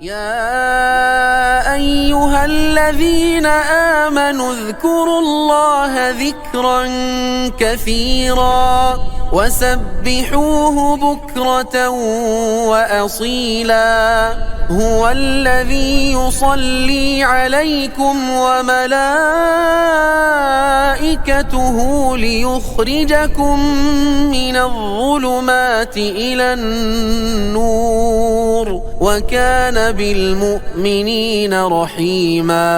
يا أيها الذين آمنوا اذكروا الله ذكرا كثيرا وسبحوه بكرة وأصيلا هو الذي يصلي عليكم وملائكته ليخرجكم من الظلمات إلى النور وكان بالمؤمنين رحيما.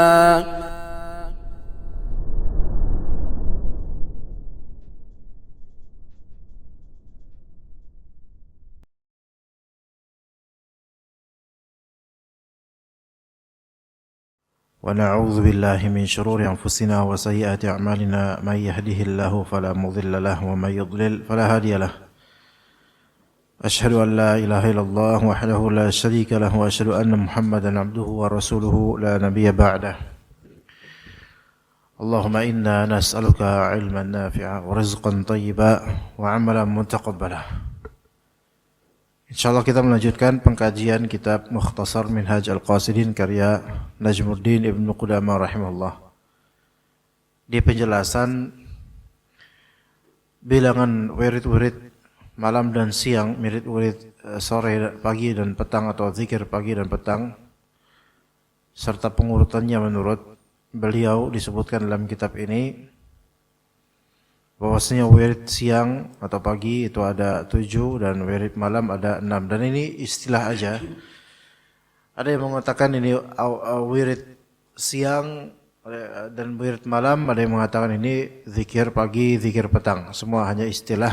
ونعوذ بالله من شرور أنفسنا وسيئات أعمالنا من يهده الله فلا مضل له ومن يضلل فلا هادي له أشهد أن لا إله إلا الله وحده لا شريك له وأشهد أن محمدا عبده ورسوله لا نبي بعده اللهم إنا نسألك علما نافعا ورزقا طيبا وعملا متقبلا. InsyaAllah kita melanjutkan pengkajian kitab Mukhtasar Minhaj Al-Qasidin karya Najmuddin Ibn Qudamah rahimahullah. Di penjelasan bilangan wirid-wirid malam dan siang, wirid-wirid sore, pagi dan petang atau zikir pagi dan petang, serta pengurutannya menurut beliau disebutkan dalam kitab ini bahwasanya wirid siang atau pagi itu ada 7 dan wirid malam ada 6, dan ini istilah aja. Ada yang mengatakan ini wirid siang dan wirid malam, ada yang mengatakan ini zikir pagi, zikir petang. Semua hanya istilah.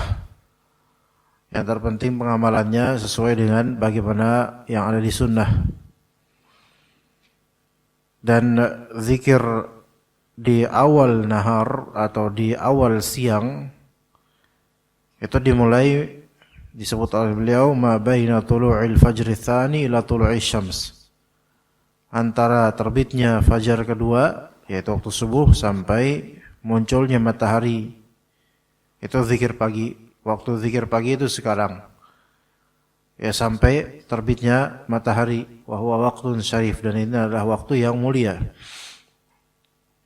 Yang terpenting pengamalannya sesuai dengan bagaimana yang ada di sunnah. Dan zikir di awal nahar atau di awal siang itu dimulai disebut oleh beliau ma baina tulu'il fajri tsani ila tulu'is syams, antara terbitnya fajar kedua yaitu waktu subuh sampai munculnya matahari, itu zikir pagi. Waktu zikir pagi itu sekarang ya sampai terbitnya matahari, wa huwa waqtun syarif, dan ini adalah waktu yang mulia.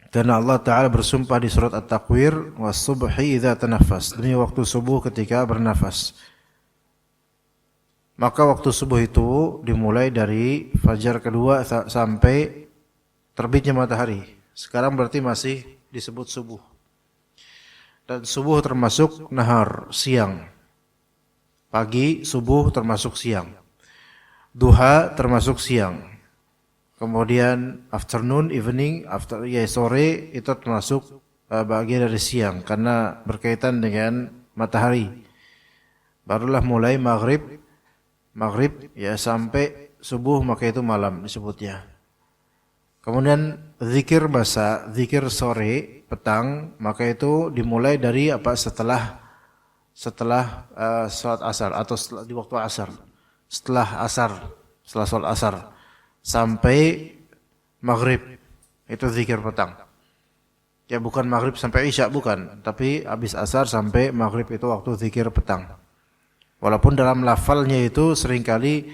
Karena Allah Ta'ala bersumpah di surat At-Takwir, was-subhi idza tanaffas, demi waktu subuh ketika bernafas. Maka waktu subuh itu dimulai dari fajar kedua sampai terbitnya matahari. Sekarang berarti masih disebut subuh. Dan subuh termasuk nahar, siang. Pagi, subuh termasuk siang. Duha termasuk siang. Kemudian afternoon, evening, sore itu termasuk bagian dari siang karena berkaitan dengan matahari. Barulah mulai maghrib ya sampai subuh, maka itu malam disebutnya. Kemudian zikir basa, zikir sore, petang, maka itu dimulai dari setelah salat asar atau di waktu asar. Setelah salat asar sampai maghrib itu zikir petang. Ya bukan maghrib sampai isya, bukan, tapi habis asar sampai maghrib itu waktu zikir petang. Walaupun dalam lafalnya itu seringkali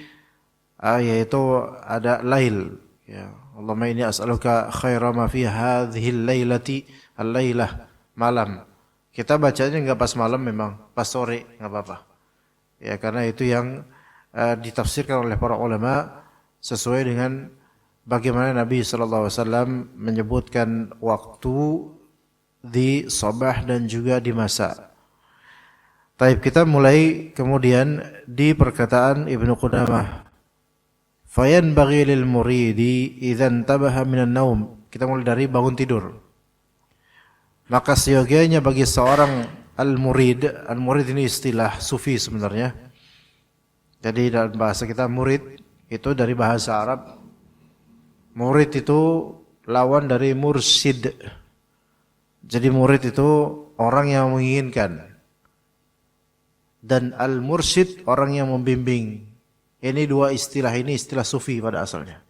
yaitu ada lail. Ya, Allahumma inni as'aluka khaira ma fi hadhil lailati, al-lailah, malam. Kita bacanya enggak pas malam, memang pas sore enggak apa-apa. Ya karena itu yang ditafsirkan oleh para ulama sesuai dengan bagaimana Nabi SAW menyebutkan waktu di sabah dan juga di masa. Taib, kita mulai kemudian di perkataan Ibnu Qudamah. Fayanbaghi lil muridi idza intabaha minan naum. Kita mulai dari bangun tidur. Maka seyogianya bagi seorang al-murid ini istilah sufi sebenarnya. Jadi dalam bahasa kita murid itu dari bahasa Arab. Murid itu lawan dari mursyid. Jadi murid itu orang yang menginginkan. Dan al-mursyid orang yang membimbing. Ini dua istilah ini istilah sufi pada asalnya.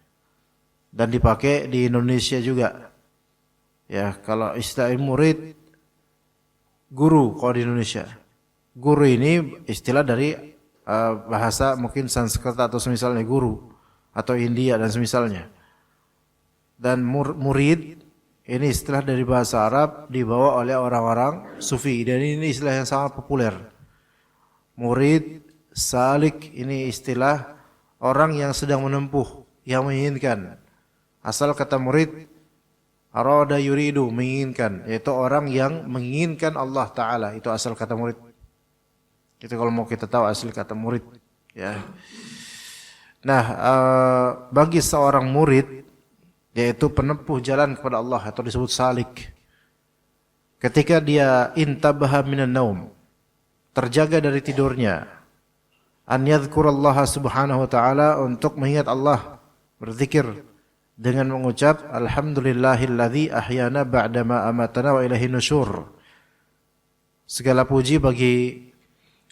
Dan dipakai di Indonesia juga. Ya, kalau istilah murid, guru kalau di Indonesia. Guru ini istilah dari bahasa mungkin Sanskerta atau semisalnya guru. atau India dan semisalnya. Dan murid ini istilah dari bahasa Arab dibawa oleh orang-orang sufi dan ini istilah yang sangat populer. Murid, salik ini istilah orang yang sedang menempuh, yang menginginkan. Asal kata murid, arada yuridu, menginginkan, yaitu orang yang menginginkan Allah Ta'ala. Itu asal kata murid. Itu kalau mau kita tahu asal kata murid. Ya. Nah, bagi seorang murid, yaitu penempuh jalan kepada Allah atau disebut salik. Ketika dia intabaha minan naum, terjaga dari tidurnya, an yadhkurallaha subhanahu wa ta'ala, untuk mengingat Allah, berzikir dengan mengucap alhamdulillahilladzi ahyana ba'dama amatana wa ilaihin nusyur. Segala puji bagi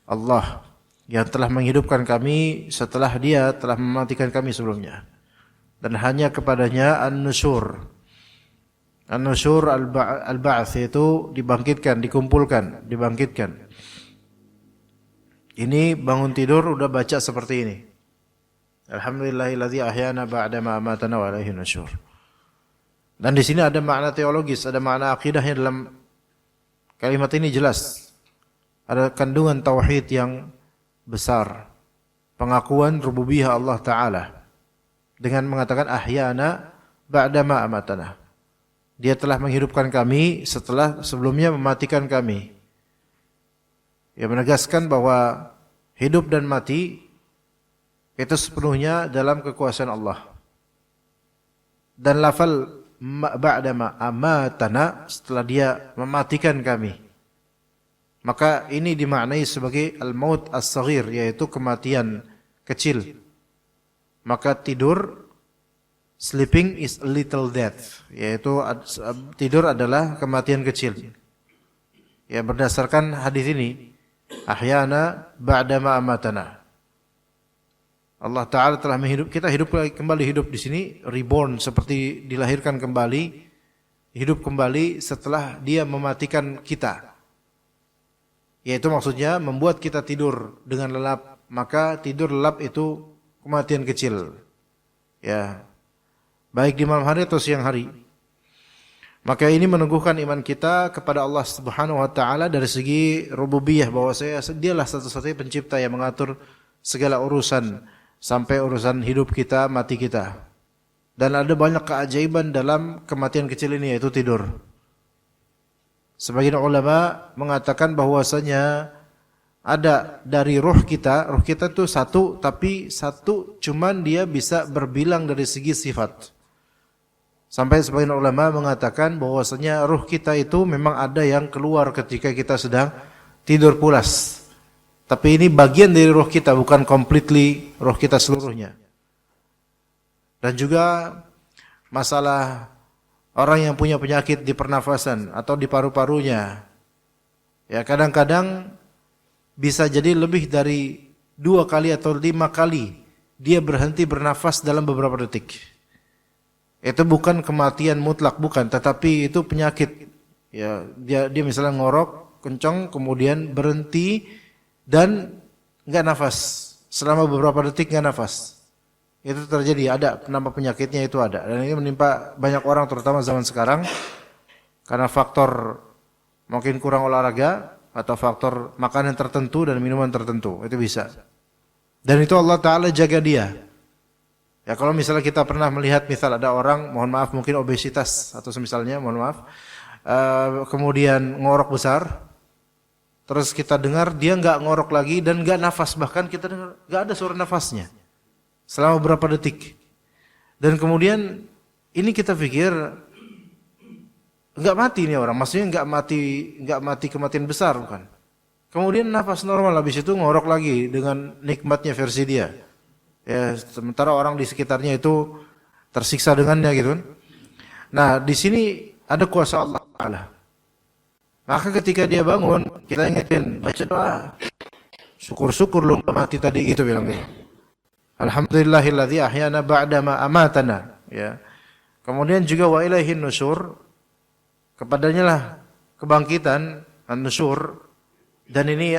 Allah yang telah menghidupkan kami setelah Dia telah mematikan kami sebelumnya. Dan hanya kepadanya an-nusyur. An-nusyur al-ba'ats itu dibangkitkan, dikumpulkan, dibangkitkan. Ini bangun tidur udah baca seperti ini. Alhamdulillahilladzi ahyana ba'dama amatana wa ilaihin nusyur. Dan di sini ada makna teologis, ada makna akidahnya dalam kalimat ini jelas. Ada kandungan tauhid yang besar. Pengakuan rububiyah Allah Ta'ala. Dengan mengatakan ahyana ba'dama amatana. Dia telah menghidupkan kami setelah sebelumnya mematikan kami. Ia menegaskan bahwa hidup dan mati itu sepenuhnya dalam kekuasaan Allah. Dan lafal ba'dama amatana, setelah dia mematikan kami. Maka ini dimaknai sebagai al-maut as-saghir, yaitu kematian kecil. Maka tidur, sleeping is a little death, yaitu tidur adalah kematian kecil. Ya, berdasarkan hadis ini, ahyana ba'dama amatana. Allah Ta'ala telah kita kembali hidup di sini, reborn, seperti dilahirkan kembali, hidup kembali setelah Dia mematikan kita. Yaitu maksudnya membuat kita tidur dengan lelap, maka tidur lelap itu kematian kecil. Ya. Baik di malam hari atau siang hari. Maka ini meneguhkan iman kita kepada Allah Subhanahu wa taala dari segi rububiyah, bahwa Dialah satu-satunya pencipta yang mengatur segala urusan sampai urusan hidup kita, mati kita. Dan ada banyak keajaiban dalam kematian kecil ini, yaitu tidur. Sebagian ulama mengatakan bahwasanya ada dari ruh kita itu satu, tapi satu cuman dia bisa berbilang dari segi sifat. Sampai sebagian ulama mengatakan bahwasanya ruh kita itu memang ada yang keluar ketika kita sedang tidur pulas. Tapi ini bagian dari ruh kita, bukan completely ruh kita seluruhnya. Dan juga masalah orang yang punya penyakit di pernafasan atau di paru-parunya. Ya, kadang-kadang bisa jadi lebih dari 2 kali atau 5 kali dia berhenti bernafas dalam beberapa detik. Itu bukan kematian mutlak, bukan, tetapi itu penyakit. Ya, dia misalnya ngorok kencang, kemudian berhenti dan enggak nafas selama beberapa detik, enggak nafas. Itu terjadi, ada nama penyakitnya, itu ada. Dan ini menimpa banyak orang terutama zaman sekarang karena faktor mungkin kurang olahraga atau faktor makanan tertentu dan minuman tertentu, itu bisa. Dan itu Allah Ta'ala jaga dia. Ya, kalau misalnya kita pernah melihat misal ada orang, mohon maaf mungkin obesitas atau semisalnya, mohon maaf, kemudian ngorok besar, terus kita dengar dia nggak ngorok lagi dan nggak nafas, bahkan kita dengar nggak ada suara nafasnya selama beberapa detik. Dan kemudian ini kita pikir nggak mati nih orang, maksudnya nggak mati kematian besar, bukan. Kemudian nafas normal, habis itu ngorok lagi dengan nikmatnya versi dia. Ya, sementara orang di sekitarnya itu tersiksa dengannya gitu kan. Nah, di sini ada kuasa Allah Ta'ala. Maka ketika dia bangun, kita ingetin, baca doa. Syukur-syukur lu mati tadi, gitu bilang dia. Alhamdulillahilladzi ahyana ba'dama amatana. Ya. Kemudian juga wa ilaihin nusyur. Kepadanya lah kebangkitan, an-nusyur. Dan ini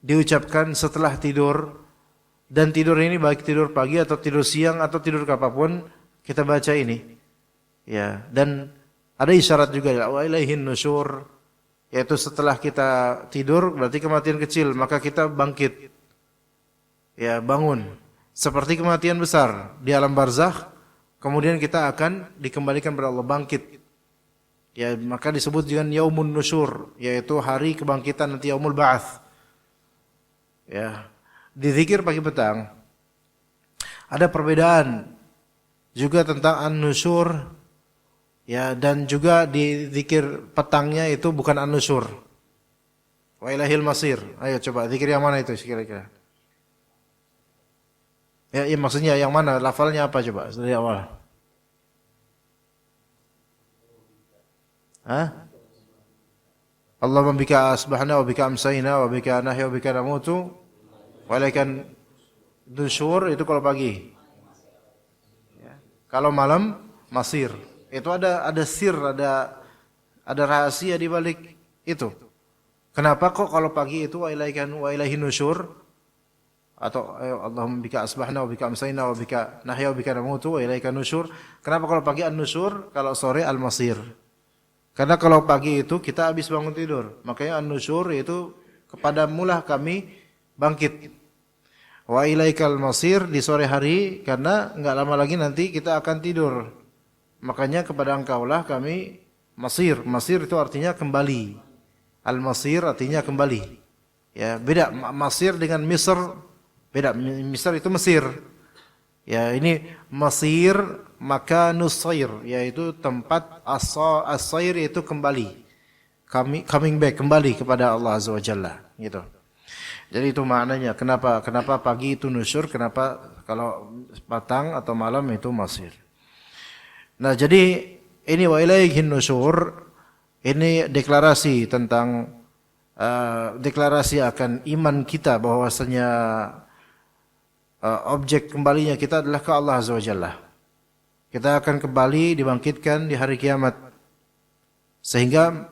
diucapkan setelah tidur Dan tidur ini baik tidur pagi atau tidur siang atau tidur kapanpun kita baca ini. Ya, dan ada isyarat juga ya, wa ilaihin nusyur, yaitu setelah kita tidur berarti kematian kecil, maka kita bangkit. Ya, bangun. Seperti kematian besar di alam barzakh, kemudian kita akan dikembalikan kepada Allah, bangkit. Ya, maka disebut dengan yaumun nusyur, yaitu hari kebangkitan nanti, yaumul ba'ats. Ya. Di zikir pagi petang ada perbedaan juga tentang an-nusyur, ya, dan juga di zikir petangnya itu bukan an-nusyur. Wa ilahil masir. Ayo coba zikir yang mana itu kira-kira? Ya, ya, maksudnya yang mana? Lafalnya apa coba dari awal? Hah? Allahumma bika asbahna wa bika amsayna wa bika nahya wa bika namutu. Walaikan nusyur itu kalau pagi. Ya. Kalau malam masir. Itu ada sir, ada rahasia di balik itu. Kenapa kok kalau pagi itu wa ilaihin nusyur atau Allahumma bika asbahna wa bika amsayna wa bika nahya wa bika namutu wa ilaikan nusyur. Kenapa kalau pagi an-nusyur, kalau sore al-masir? Karena kalau pagi itu kita habis bangun tidur. Makanya an-nusyur itu kepadamulah kami bangkit. Wa ilaikal masir di sore hari, karena enggak lama lagi nanti kita akan tidur. Makanya kepada engkaulah kami masir. Masir itu artinya kembali. Al-masir artinya kembali. Ya, beda masir dengan Misr. Beda. Misr itu Mesir. Ya, ini masir makanus sayr, yaitu tempat as-sayr itu kembali. Coming back, kembali kepada Allah Azza wa Jalla, gitu. Jadi itu maknanya kenapa pagi itu nusyur, kenapa kalau petang atau malam itu masir. Nah, jadi ini wa ilaihin nusyur, ini deklarasi tentang deklarasi akan iman kita bahwasanya objek kembalinya kita adalah ke Allah Azza wa Jalla. Kita akan kembali dibangkitkan di hari kiamat. Sehingga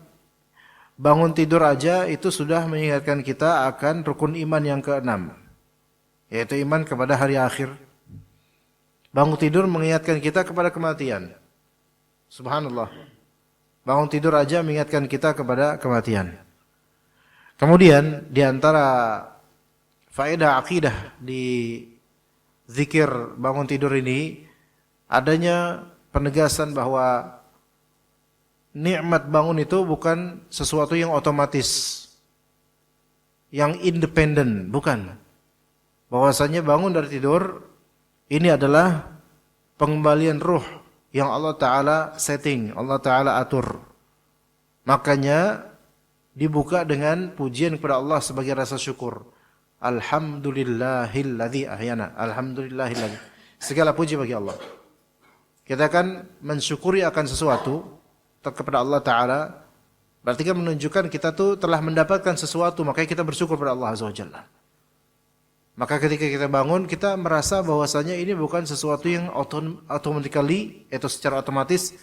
bangun tidur aja itu sudah mengingatkan kita akan rukun iman yang keenam, yaitu iman kepada hari akhir. Bangun tidur mengingatkan kita kepada kematian. Subhanallah. Bangun tidur aja mengingatkan kita kepada kematian. Kemudian di antara faedah akidah di zikir bangun tidur ini adanya penegasan bahwa nikmat bangun itu bukan sesuatu yang otomatis, yang independen, bukan. Bahwasanya bangun dari tidur ini adalah pengembalian ruh yang Allah Ta'ala setting, Allah Ta'ala atur. Makanya dibuka dengan pujian kepada Allah sebagai rasa syukur. Alhamdulillahilladzi ahyana. Alhamdulillahilladzi. Segala puji bagi Allah. Kita akan mensyukuri akan sesuatu kepada Allah Ta'ala, berarti kan menunjukkan kita tuh telah mendapatkan sesuatu, makanya kita bersyukur kepada Allah Azza wa Jalla. Maka ketika kita bangun, kita merasa bahwasanya ini bukan sesuatu yang automatically, atau secara otomatis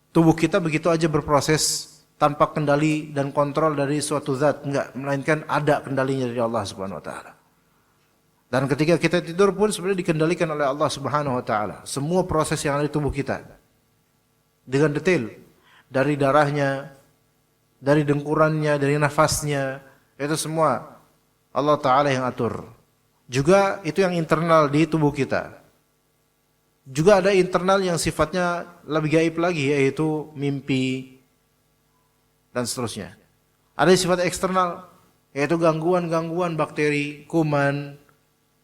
tubuh kita begitu aja berproses tanpa kendali dan kontrol dari suatu zat, enggak, melainkan ada kendalinya dari Allah Subhanahu wa taala. Dan ketika kita tidur pun sebenarnya dikendalikan oleh Allah Subhanahu wa taala. Semua proses yang ada di tubuh kita dengan detail, dari darahnya, dari dengkurannya, dari nafasnya, itu semua Allah Ta'ala yang atur. Juga itu yang internal di tubuh kita. Juga ada internal yang sifatnya lebih gaib lagi, yaitu mimpi dan seterusnya. Ada sifat eksternal, yaitu gangguan-gangguan bakteri, kuman,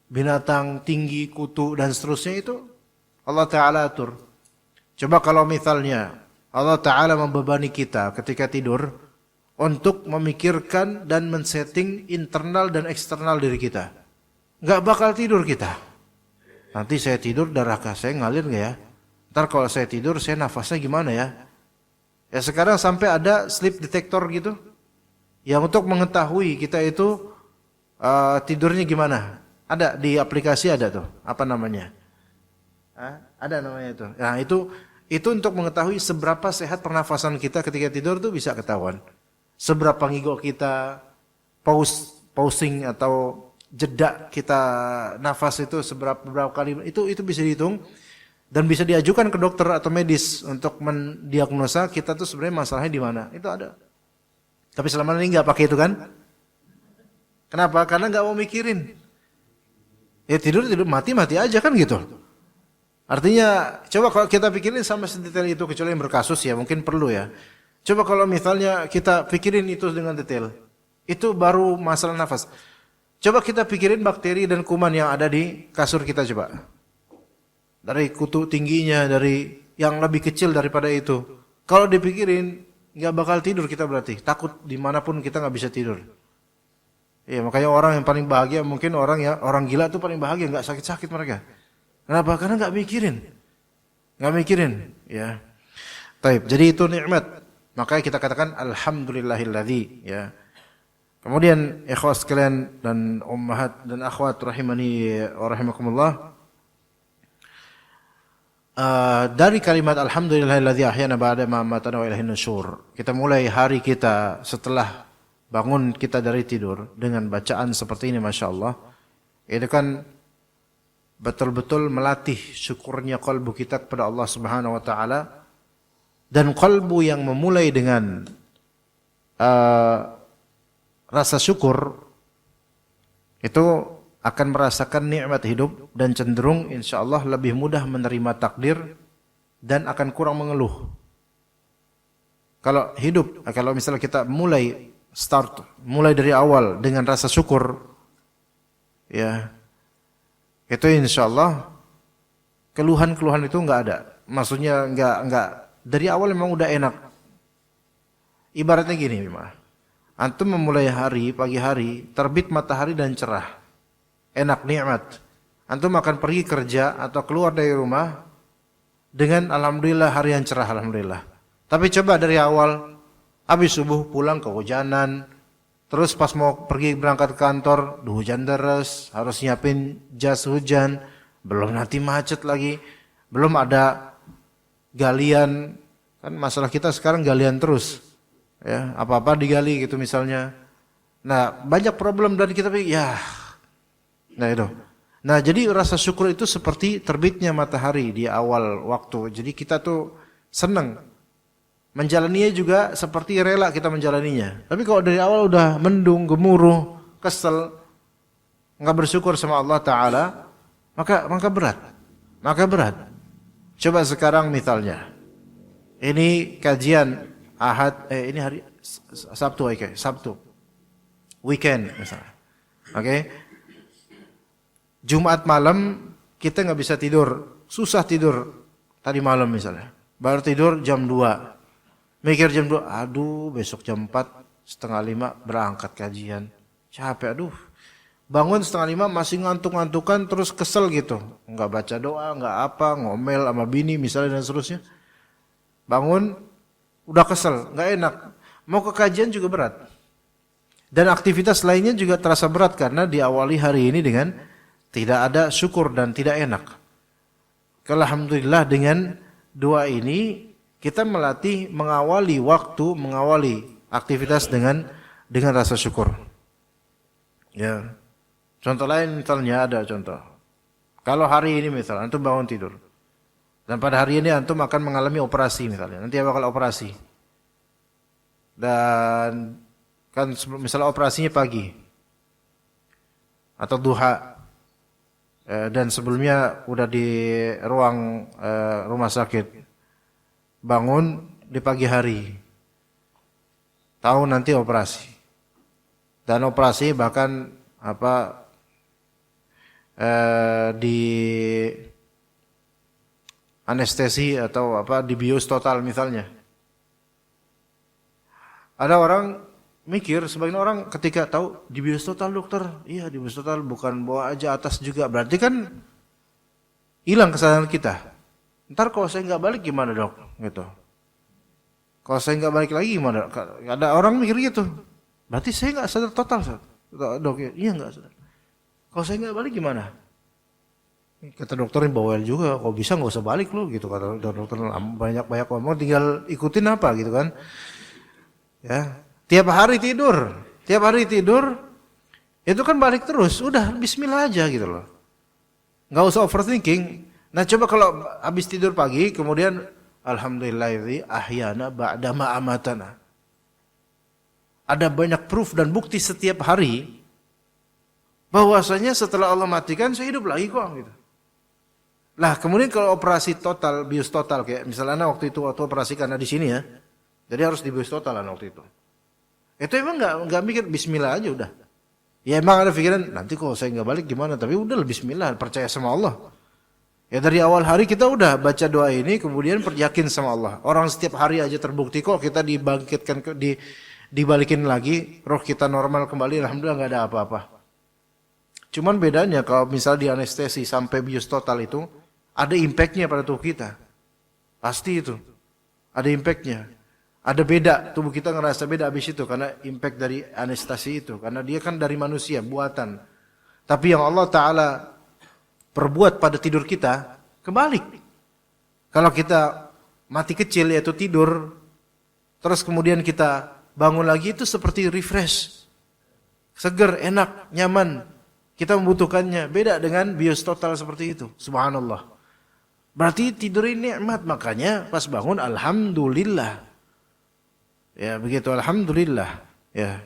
binatang tinggi, kutu dan seterusnya, itu Allah Ta'ala atur. Coba kalau misalnya Allah Ta'ala membebani kita ketika tidur untuk memikirkan dan men-setting internal dan eksternal diri kita. Nggak bakal tidur kita. Nanti saya tidur darah saya ngalir nggak ya? Ntar kalau saya tidur saya nafasnya gimana ya? Ya sekarang sampai ada sleep detector gitu, yang untuk mengetahui kita itu tidurnya gimana. Ada di aplikasi, ada tuh. Apa namanya? Ada namanya itu. Nah itu untuk mengetahui seberapa sehat pernafasan kita ketika tidur tuh bisa ketahuan. Seberapa ngigo kita, pausing atau jeda kita nafas itu berapa kali, itu bisa dihitung dan bisa diajukan ke dokter atau medis untuk mendiagnosa kita tuh sebenarnya masalahnya di mana. Itu ada. Tapi selama ini nggak pakai itu kan? Kenapa? Karena nggak mau mikirin. Ya tidur mati aja kan gitu. Artinya coba kalau kita pikirin sama sedetail itu, kecuali yang berkasus ya mungkin perlu ya. Coba kalau misalnya kita pikirin itu dengan detail, itu baru masalah nafas. Coba kita pikirin bakteri dan kuman yang ada di kasur kita coba. Dari kutu tingginya, dari yang lebih kecil daripada itu. Kalau dipikirin, nggak bakal tidur kita berarti. Takut dimanapun kita nggak bisa tidur. Ya makanya orang yang paling bahagia mungkin orang gila itu paling bahagia, nggak sakit-sakit mereka. Kenapa? Karena nggak mikirin. Ya. Taib. Jadi itu nikmat. Makanya kita katakan alhamdulillahilladzi. Ya. Kemudian ikhwas sekalian dan ummahat dan akhwat rahimani wa rahimakumullah, dari kalimat alhamdulillahilladzi ahyana ba'da ma amatana wa ilaihin nusyur. Kita mulai hari kita setelah bangun kita dari tidur dengan bacaan seperti ini, Masya Allah. Itu kan betul-betul melatih syukurnya qalbu kita kepada Allah Subhanahu wa taala, dan qalbu yang memulai dengan rasa syukur itu akan merasakan nikmat hidup dan cenderung insyaallah lebih mudah menerima takdir dan akan kurang mengeluh. Kalau misalnya kita mulai dari awal dengan rasa syukur, ya itu insyaallah keluhan-keluhan itu enggak ada. Maksudnya enggak dari awal memang udah enak. Ibaratnya gini, antum memulai hari, pagi hari, terbit matahari dan cerah. Enak, nikmat. Antum akan pergi kerja atau keluar dari rumah dengan alhamdulillah hari yang cerah, alhamdulillah. Tapi coba dari awal, habis subuh pulang kehujanan, terus pas mau pergi berangkat ke kantor, hujan deras, harus nyiapin jas hujan, belum nanti macet lagi, belum ada galian, kan masalah kita sekarang galian terus. Ya, apa-apa digali gitu misalnya. Nah, banyak problem dan kita pikir, ya. Nah, itu. Nah, jadi rasa syukur itu seperti terbitnya matahari di awal waktu. Jadi kita tuh senang. Menjalaninya juga seperti rela kita menjalaninya. Tapi kalau dari awal udah mendung, gemuruh, kesel, enggak bersyukur sama Allah Ta'ala, maka berat. Coba sekarang misalnya. Ini kajian Ahad, ini hari Sabtu, Sabtu. Weekend misalnya. Oke. Jumat malam kita nggak bisa tidur, susah tidur tadi malam misalnya. Baru tidur jam 2. Mikir jam 2, aduh besok jam 4:30 berangkat kajian. Capek, aduh. Bangun 4:30 masih ngantuk-ngantukan terus kesel gitu. Nggak baca doa, nggak apa, ngomel sama bini misalnya dan seterusnya. Bangun udah kesel, nggak enak. Mau ke kajian juga berat. Dan aktivitas lainnya juga terasa berat karena diawali hari ini dengan tidak ada syukur dan tidak enak. Alhamdulillah dengan doa ini kita melatih mengawali waktu, mengawali aktivitas dengan rasa syukur. Ya. Contoh lain misalnya ada contoh. Kalau hari ini misalnya antum bangun tidur. Dan pada hari ini antum akan mengalami operasi misalnya. Nanti bakal operasi. Dan kan misalnya operasinya pagi. Atau duha. Dan sebelumnya udah di ruang rumah sakit. Bangun di pagi hari. Tahu nanti operasi. Dan operasi bahkan di anestesi atau dibius total misalnya. Ada orang mikir, sebagian orang ketika tahu dibius total dokter, iya dibius total bukan bawa aja atas juga, berarti kan hilang kesadaran kita. Ntar kalau saya nggak balik gimana dok? Gitu. Kalau saya nggak balik lagi gimana? Ada orang mikir gitu. Berarti saya nggak sadar total, dok? Iya nggak sadar. Kalau saya nggak balik gimana? Kata dokternya bawel juga, kalau bisa nggak usah balik lo gitu, kata dokter. Banyak ngomong, tinggal ikutin apa gitu kan? Ya, tiap hari tidur Itu kan balik terus, udah bismillah aja gitu loh. Nggak usah overthinking. Nah coba kalau habis tidur pagi, kemudian alhamdulillah ahyana ba'dama amatana. Ada banyak proof dan bukti setiap hari bahwasanya setelah Allah matikan saya hidup lagi kok gitu. Lah kemudian kalau operasi total, bius total kayak misalnya waktu itu waktu operasi karena di sini ya, jadi harus dibius total waktu itu. Itu emang nggak mikir bismillah aja udah. Ya emang ada pikiran nanti kalau saya nggak balik gimana, tapi udah bismillah, percaya sama Allah. Ya dari awal hari kita udah baca doa ini, kemudian yakin sama Allah. Orang setiap hari aja terbukti kok kita dibangkitkan dibalikin lagi, roh kita normal kembali, alhamdulillah nggak ada apa-apa. Cuman bedanya kalau misal di anestesi sampai bius total itu ada impactnya pada tubuh kita, pasti itu ada impactnya. Ada beda, tubuh kita ngerasa beda habis itu karena impact dari anestesi itu, karena dia kan dari manusia buatan. Tapi yang Allah Ta'ala perbuat pada tidur kita kebalik. Kalau kita mati kecil yaitu tidur, terus kemudian kita bangun lagi itu seperti refresh, seger, enak, nyaman. Kita membutuhkannya. Beda dengan bios total seperti itu. Subhanallah. Berarti tidur ini nikmat, makanya pas bangun alhamdulillah. Ya begitu, alhamdulillah. Ya.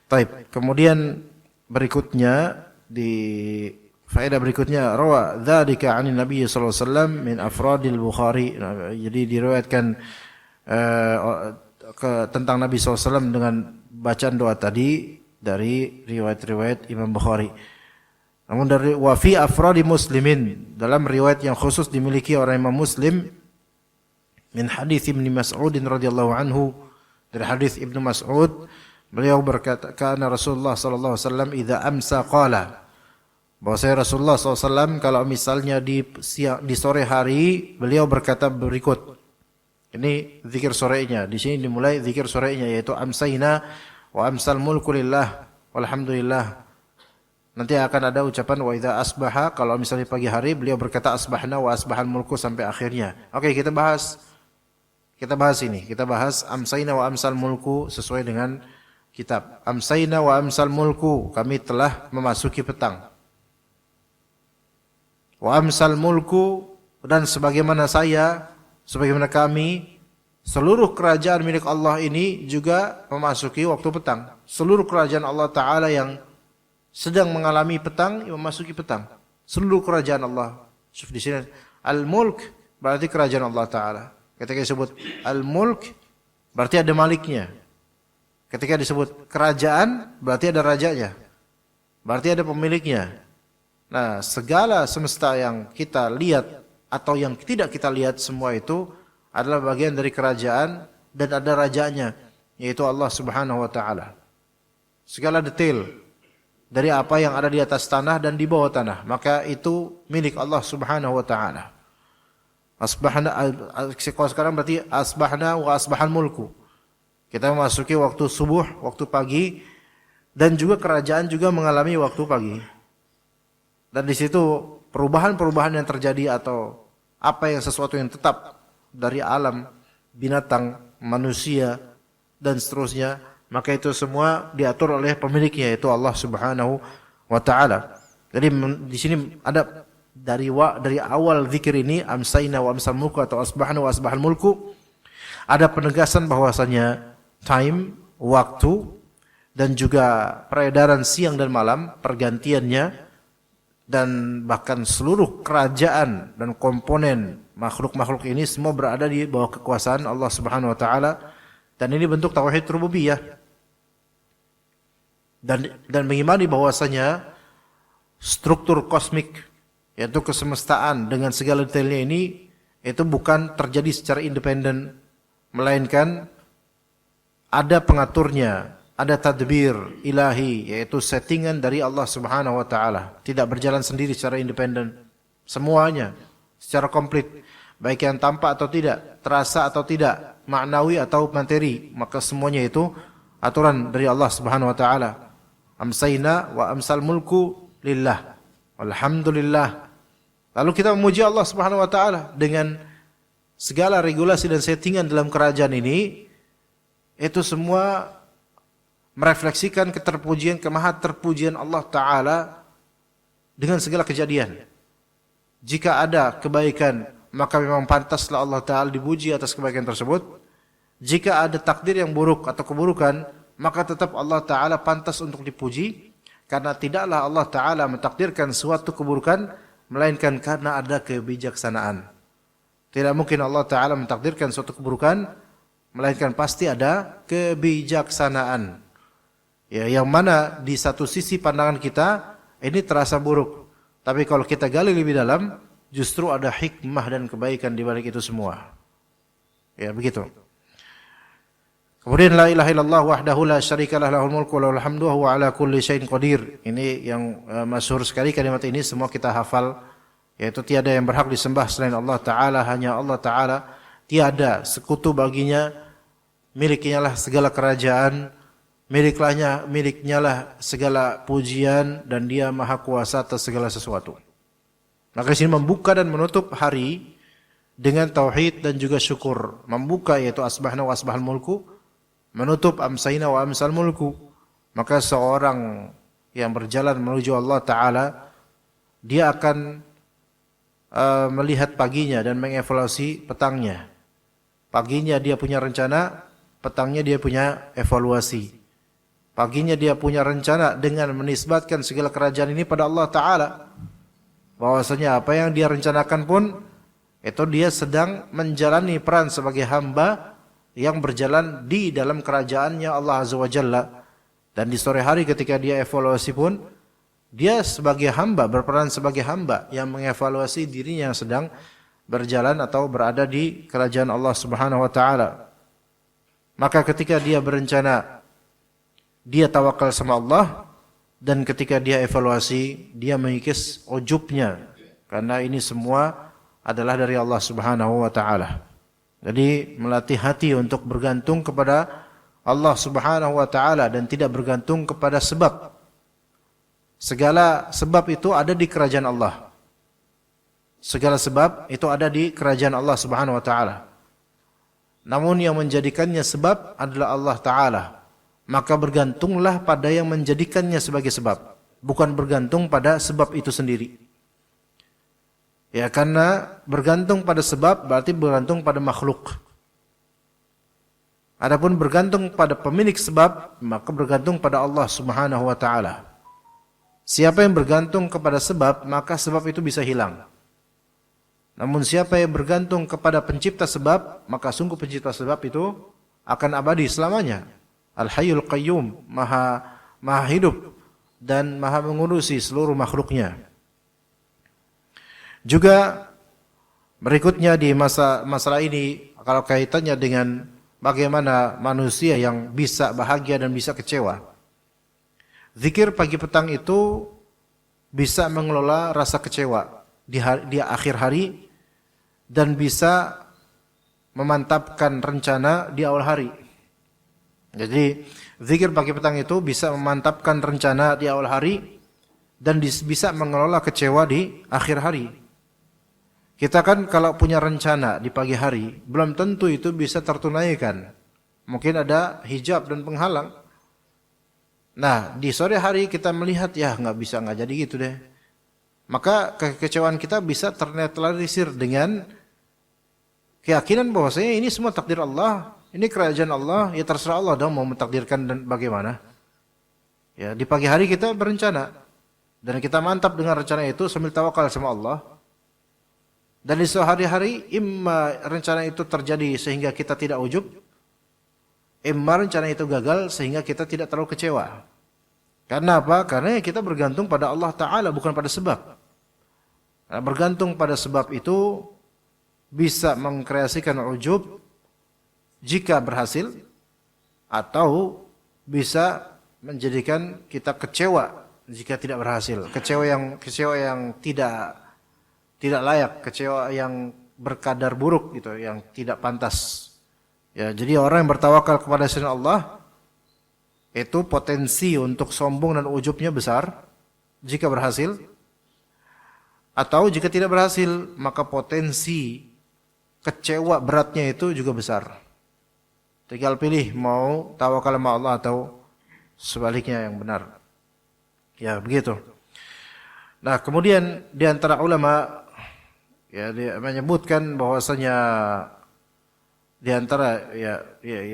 Taib. Kemudian berikutnya di faedah berikutnya rawa dzalika 'anil Nabi sallallahu alaihi wasallam min afradil Bukhari. Jadi diriwayatkan tentang Nabi sallallahu alaihi wasallam dengan bacaan doa tadi dari riwayat-riwayat Imam Bukhari. Namun dari wa fi afradi muslimin, dalam riwayat yang khusus dimiliki orang Imam Muslim min hadits Ibnu Mas'ud radhiyallahu anhu, dari hadis Ibnu Mas'ud, beliau berkata, kana Rasulullah sallallahu alaihi wasallam idza amsa qala, bahwasanya Rasulullah SAW kalau misalnya di sore hari beliau berkata berikut. Ini zikir sorenya. Di sini dimulai zikir sorenya yaitu amsayna wa amsal mulku lillah walhamdulillah. Nanti akan ada ucapan wa idza asbaha, kalau misalnya pagi hari beliau berkata asbahna wa asbahal mulku sampai akhirnya. Oke, kita bahas ini. Kita bahas amsayna wa amsal mulku sesuai dengan kitab. Amsayna wa amsal mulku, kami telah memasuki petang. Wa amsal mulku, dan sebagaimana kami, seluruh kerajaan milik Allah ini juga memasuki waktu petang. Seluruh kerajaan Allah Ta'ala yang sedang mengalami petang, memasuki petang. Seluruh kerajaan Allah. Di sini al-mulk berarti kerajaan Allah Ta'ala. Ketika disebut al-mulk berarti ada maliknya. Ketika disebut kerajaan berarti ada rajanya. Berarti ada pemiliknya. Nah, segala semesta yang kita lihat atau yang tidak kita lihat semua itu adalah bagian dari kerajaan dan ada rajanya, yaitu Allah Subhanahu wa taala. Segala detail dari apa yang ada di atas tanah dan di bawah tanah, maka itu milik Allah Subhanahu wa taala. Asbahna, sekarang berarti asbahna wa asbahan mulku. Kita memasuki waktu subuh, waktu pagi, dan juga kerajaan juga mengalami waktu pagi. Dan di situ perubahan-perubahan yang terjadi atau apa yang sesuatu yang tetap dari alam, binatang, manusia, dan seterusnya, maka itu semua diatur oleh pemiliknya, yaitu Allah Subhanahu wa taala. Jadi di sini ada dari awal zikir ini amsayna wa amsal mulku atau asbahna wa asbahal mulku, ada penegasan bahwasanya time, waktu, dan juga peredaran siang dan malam, pergantiannya, dan bahkan seluruh kerajaan dan komponen makhluk-makhluk ini semua berada di bawah kekuasaan Allah Subhanahu wa taala, dan ini bentuk tauhid rububiyah. Dan mengimani bahwasanya struktur kosmik, yaitu kesemestaan dengan segala detailnya ini, itu bukan terjadi secara independen, melainkan ada pengaturnya, ada tadbir ilahi, yaitu settingan dari Allah Subhanahu wa taala, tidak berjalan sendiri secara independen. Semuanya secara komplit, baik yang tampak atau tidak, terasa atau tidak, maknawi atau materi, maka semuanya itu aturan dari Allah Subhanahu wa taala. Amsayna wa amsal mulku lillah walhamdulillah. Lalu kita memuji Allah Subhanahu wa taala dengan segala regulasi dan settingan dalam kerajaan ini, itu semua merefleksikan kemahaterpujian Allah Ta'ala dengan segala kejadian. Jika ada kebaikan, maka memang pantaslah Allah Ta'ala dipuji atas kebaikan tersebut. Jika ada takdir yang buruk atau keburukan, maka tetap Allah Ta'ala pantas untuk dipuji, karena tidaklah Allah Ta'ala mentakdirkan suatu keburukan, melainkan karena ada kebijaksanaan. Tidak mungkin Allah Ta'ala mentakdirkan suatu keburukan, melainkan pasti ada kebijaksanaan. Ya, yang mana di satu sisi pandangan kita, ini terasa buruk. Tapi kalau kita gali lebih dalam, justru ada hikmah dan kebaikan di balik itu semua. Ya, begitu. Kemudian la ilaha illallah wahdahu la syarikalah lahul mulku wa lahul hamdu wa huwa ala kulli syai'in qadir. Ini yang masyhur sekali kalimat ini, semua kita hafal, yaitu tiada yang berhak disembah selain Allah Ta'ala, hanya Allah Ta'ala, tiada sekutu baginya, miliknya lah segala kerajaan, miliknya lah segala pujian, dan dia maha kuasa atas segala sesuatu. Maka di sini membuka dan menutup hari dengan tauhid dan juga syukur. Membuka yaitu asbahna wa asbahal mulku, menutup amsayna wa amsal mulku. Maka seorang yang berjalan menuju Allah Ta'ala, dia akan melihat paginya dan mengevaluasi petangnya. Paginya dia punya rencana, petangnya dia punya evaluasi. Paginya dia punya rencana dengan menisbatkan segala kerajaan ini pada Allah Ta'ala. Bahwasanya apa yang dia rencanakan pun, itu dia sedang menjalani peran sebagai hamba yang berjalan di dalam kerajaannya Allah Azza wa Jalla. Dan di sore hari ketika dia evaluasi pun, dia sebagai hamba, berperan sebagai hamba yang mengevaluasi dirinya yang sedang berjalan atau berada di kerajaan Allah Subhanahu wa Ta'ala. Maka ketika dia berencana, dia tawakal sama Allah, dan ketika dia evaluasi, dia mengikis ujubnya, karena ini semua adalah dari Allah Subhanahu wa Ta'ala. Jadi melatih hati untuk bergantung kepada Allah Subhanahu wa Ta'ala dan tidak bergantung kepada sebab. Segala sebab itu ada di kerajaan Allah. Segala sebab itu ada di kerajaan Allah Subhanahu wa Ta'ala. Namun yang menjadikannya sebab adalah Allah Ta'ala. Maka bergantunglah pada yang menjadikannya sebagai sebab, bukan bergantung pada sebab itu sendiri. Ya, karena bergantung pada sebab berarti bergantung pada makhluk. Adapun bergantung pada pemilik sebab, maka bergantung pada Allah Subhanahu wa Ta'ala. Siapa yang bergantung kepada sebab, maka sebab itu bisa hilang. Namun siapa yang bergantung kepada pencipta sebab, maka sungguh pencipta sebab itu akan abadi selamanya. Al-Hayyul Qayyum, maha hidup dan maha mengurusi seluruh makhluknya. Juga berikutnya di masalah ini, kalau kaitannya dengan bagaimana manusia yang bisa bahagia dan bisa kecewa. Zikir pagi petang itu bisa mengelola rasa kecewa di akhir hari dan bisa memantapkan rencana di awal hari. Jadi zikir pagi petang itu bisa memantapkan rencana di awal hari dan bisa mengelola kecewa di akhir hari. Kita kan kalau punya rencana di pagi hari, belum tentu itu bisa tertunaikan. Mungkin ada hijab dan penghalang. Nah, di sore hari kita melihat, ya nggak jadi gitu deh. Maka kekecewaan kita bisa ternetralisir dengan keyakinan bahwasanya ini semua takdir Allah. Ini kerajaan Allah, ya terserah Allah dong mau mentakdirkan dan bagaimana. Ya, di pagi hari kita berencana dan kita mantap dengan rencana itu sambil tawakal sama Allah. Dan di sehari-hari imma rencana itu terjadi sehingga kita tidak ujub, imma rencana itu gagal sehingga kita tidak terlalu kecewa. Karena apa? Karena kita bergantung pada Allah Ta'ala, bukan pada sebab. Karena bergantung pada sebab itu bisa mengkreasikan ujub jika berhasil, atau bisa menjadikan kita kecewa jika tidak berhasil. Kecewa yang tidak layak, kecewa yang berkadar buruk gitu, yang tidak pantas. Ya, jadi orang yang bertawakal kepada selain Allah itu potensi untuk sombong dan ujubnya besar jika berhasil, atau jika tidak berhasil maka potensi kecewa beratnya itu juga besar. Tinggal pilih mau tawakal sama Allah atau sebaliknya yang benar. Ya, begitu. Nah, kemudian di antara ulama ya dia menyebutkan bahwasanya di antara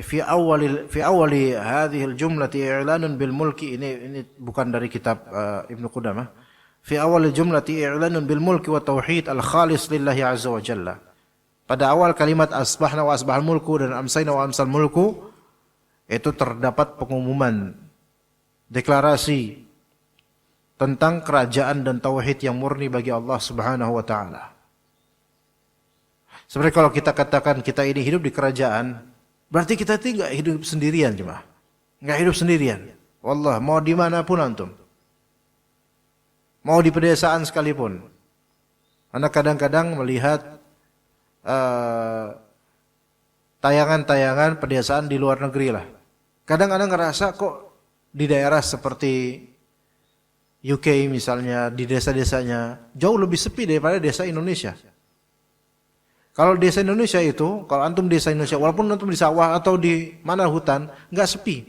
fi awali hadhihi al-jumlati i'lanun bil mulki, ini bukan dari kitab Ibnu Qudamah. Fi awal jumlati i'lanun bil mulki wa tauhid al-khalis lillahi azza wa jalla. Pada awal kalimat asbahna wa asbahal mulku dan amsayna wa amsal mulku itu terdapat pengumuman deklarasi tentang kerajaan dan tauhid yang murni bagi Allah Subhanahu wa taala. Sebenarnya kalau kita katakan kita ini hidup di kerajaan, berarti kita tidak hidup sendirian, jemaah. Enggak hidup sendirian. Wallah, mau di mana pun antum. Mau di pedesaan sekalipun. Anda kadang-kadang melihat tayangan-tayangan pedesaan di luar negeri lah. Kadang Anda ngerasa kok di daerah seperti UK misalnya, di desa-desanya jauh lebih sepi daripada desa Indonesia. Kalau desa Indonesia itu, kalau antum desa Indonesia, walaupun antum di sawah atau di mana hutan, nggak sepi.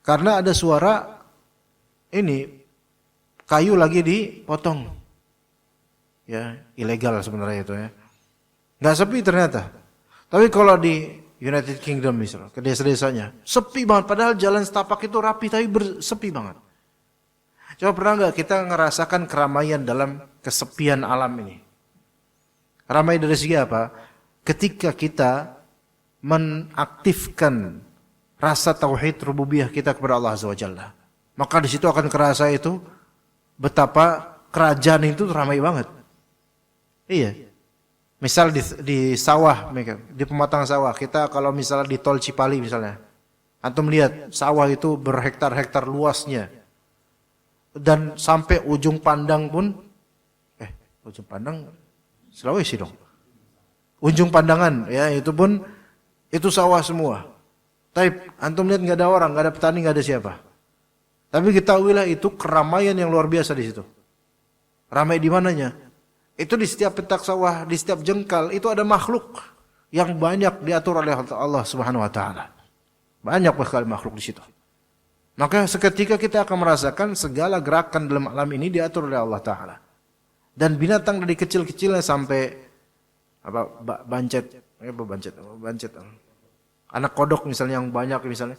Karena ada suara ini kayu lagi dipotong. Ya, ilegal sebenarnya itu ya. Nggak sepi ternyata. Tapi kalau di United Kingdom misalnya, ke desa-desanya, sepi banget. Padahal jalan setapak itu rapi, tapi sepi banget. Coba pernah nggak kita ngerasakan keramaian dalam kesepian alam ini? Ramai dari segi apa? Ketika kita menaktifkan rasa tauhid rububiyah kita kepada Allah Azza wa Jalla. Maka di situ akan kerasa itu betapa kerajaan itu ramai banget. Iya. Misal di sawah, di pematang sawah, kita kalau misalnya di tol Cipali misalnya, antum lihat sawah itu berhektar-hektar luasnya. Dan sampai ujung pandang pun, ujung pandang Sulawesi dong. Ujung pandangan, ya itu pun itu sawah semua. Tapi antum lihat nggak ada orang, nggak ada petani, nggak ada siapa. Tapi ketahuilah itu keramaian yang luar biasa di situ. Ramai di mananya? Itu di setiap petak sawah, di setiap jengkal itu ada makhluk yang banyak diatur oleh Allah Subhanahu Wa Taala. Banyak sekali makhluk di situ. Maka seketika kita akan merasakan segala gerakan dalam alam ini diatur oleh Allah Taala. Dan binatang dari kecil-kecilnya sampai bancet, anak kodok misalnya yang banyak misalnya,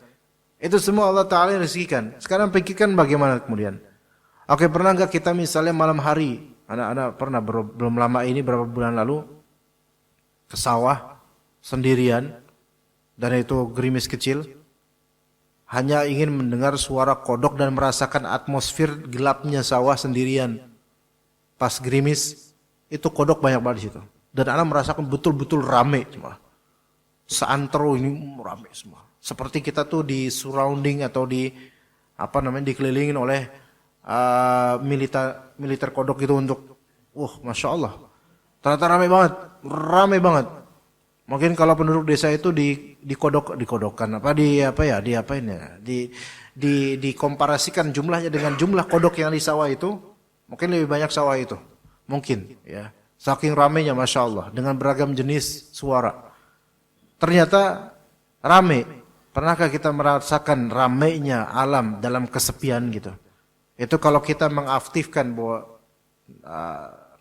itu semua Allah Taala yang rezekikan. Sekarang pikirkan bagaimana kemudian. Oke, pernah nggak kita misalnya malam hari, anak-anak pernah belum lama ini beberapa bulan lalu ke sawah sendirian dan itu gerimis kecil, hanya ingin mendengar suara kodok dan merasakan atmosfer gelapnya sawah sendirian. Pas gerimis, itu kodok banyak banget di situ. Dan anak merasakan betul-betul rame cuma. Seantero ini rame semua. Seperti kita tuh di surrounding atau dikelilingin oleh militer kodok gitu untuk, masya Allah. Ternyata rame banget. Mungkin kalau penduduk desa itu dikomparasikan jumlahnya dengan jumlah kodok yang di sawah itu. Mungkin lebih banyak sawah itu. Mungkin ya. Saking ramainya Masya Allah. Dengan beragam jenis suara. Ternyata rame. Pernahkah kita merasakan ramainya alam dalam kesepian gitu? Itu kalau kita mengaktifkan bahwa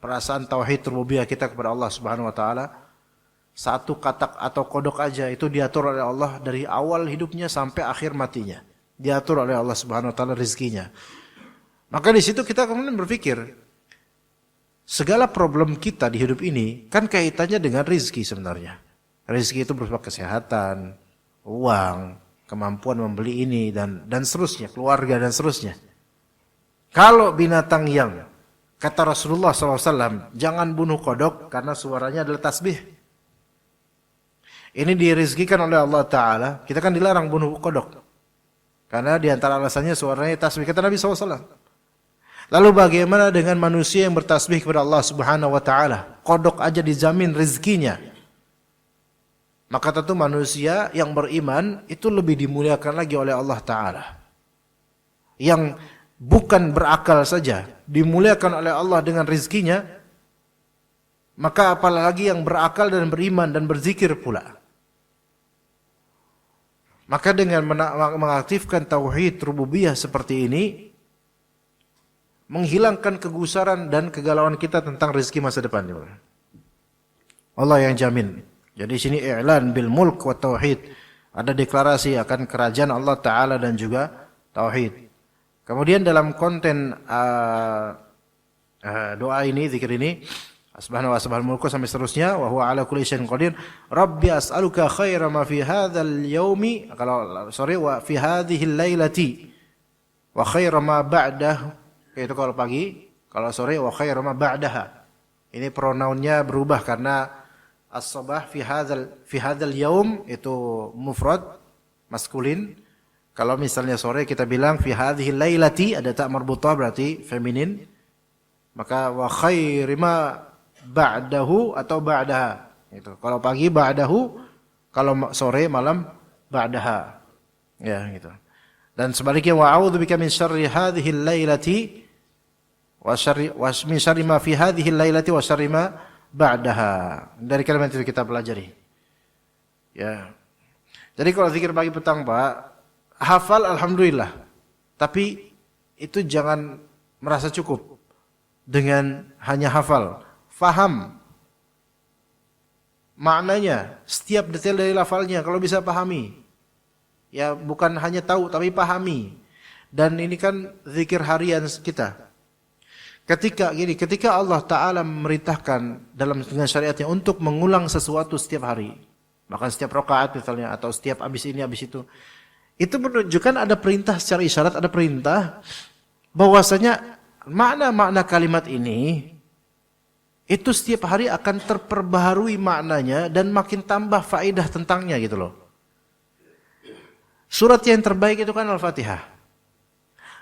perasaan tauhid rububiyah kita kepada Allah Subhanahu Wa Taala, satu katak atau kodok aja itu diatur oleh Allah dari awal hidupnya sampai akhir matinya. Diatur oleh Allah Subhanahu Wa Taala rezekinya. Maka di situ kita kemudian berpikir, segala problem kita di hidup ini kan kaitannya dengan rezeki sebenarnya. Rezeki itu berupa kesehatan, uang, kemampuan membeli ini dan seterusnya, keluarga dan seterusnya. Kalau binatang yang kata Rasulullah SAW, jangan bunuh kodok karena suaranya adalah tasbih. Ini direzekikan oleh Allah Ta'ala, kita kan dilarang bunuh kodok. Karena di antara alasannya suaranya tasbih, kata Nabi SAW. Lalu bagaimana dengan manusia yang bertasbih kepada Allah Subhanahu Wa Taala? Kodok aja dijamin rezekinya. Maka tentu manusia yang beriman itu lebih dimuliakan lagi oleh Allah Ta'ala. Yang bukan berakal saja dimuliakan oleh Allah dengan rezekinya, maka apalagi yang berakal dan beriman dan berzikir pula. Maka dengan mengaktifkan tauhid rububiyah seperti ini, menghilangkan kegusaran dan kegalauan kita tentang rezeki masa depan. Allah yang jamin. Jadi sini i'lan bil mulk wa tauhid. Ada deklarasi akan kerajaan Allah Ta'ala dan juga tauhid. Kemudian dalam konten doa ini, zikir ini, Subhanahu wa subhanal mulku sampai seterusnya, wa huwa ala kulli syai'in qadir. Rabbi as'aluka khaira ma fi hadzal yaumi, wa fi hadhihi al-lailati wa khaira ma ba'dahu. Itu kalau pagi, kalau sore wa khaira ma ba'daha. Ini pronounnya berubah karena as-sabah fi hadzal yaum itu mufrad maskulin. Kalau misalnya sore kita bilang fi hadhihi al-lailati, ada ta marbutah berarti feminin. Maka wa khairi ma ba'dahu atau ba'daha. Itu. Kalau pagi ba'dahu, kalau sore malam ba'daha. Ya, gitu. Dan sebaliknya wa a'udzubika min syarri hadhihi al-lailati wa min syarri ma fi hadhihi al-lailati wa syarri ma ba'daha. Dari kalimat itu kita pelajari. Ya. Jadi kalau zikir pagi petang, Pak, hafal alhamdulillah. Tapi itu jangan merasa cukup dengan hanya hafal. Faham maknanya, setiap detail dari lafalnya kalau bisa pahami. Ya, bukan hanya tahu tapi pahami. Dan ini kan zikir harian kita. Ketika Allah Ta'ala memerintahkan dengan syariatnya untuk mengulang sesuatu setiap hari, bahkan setiap rakaat misalnya, atau setiap habis ini habis itu menunjukkan ada perintah secara isyarat, ada perintah bahwasanya makna-makna kalimat ini itu setiap hari akan terperbaharui maknanya dan makin tambah faedah tentangnya gitu loh. Surat yang terbaik itu kan Al-Fatihah.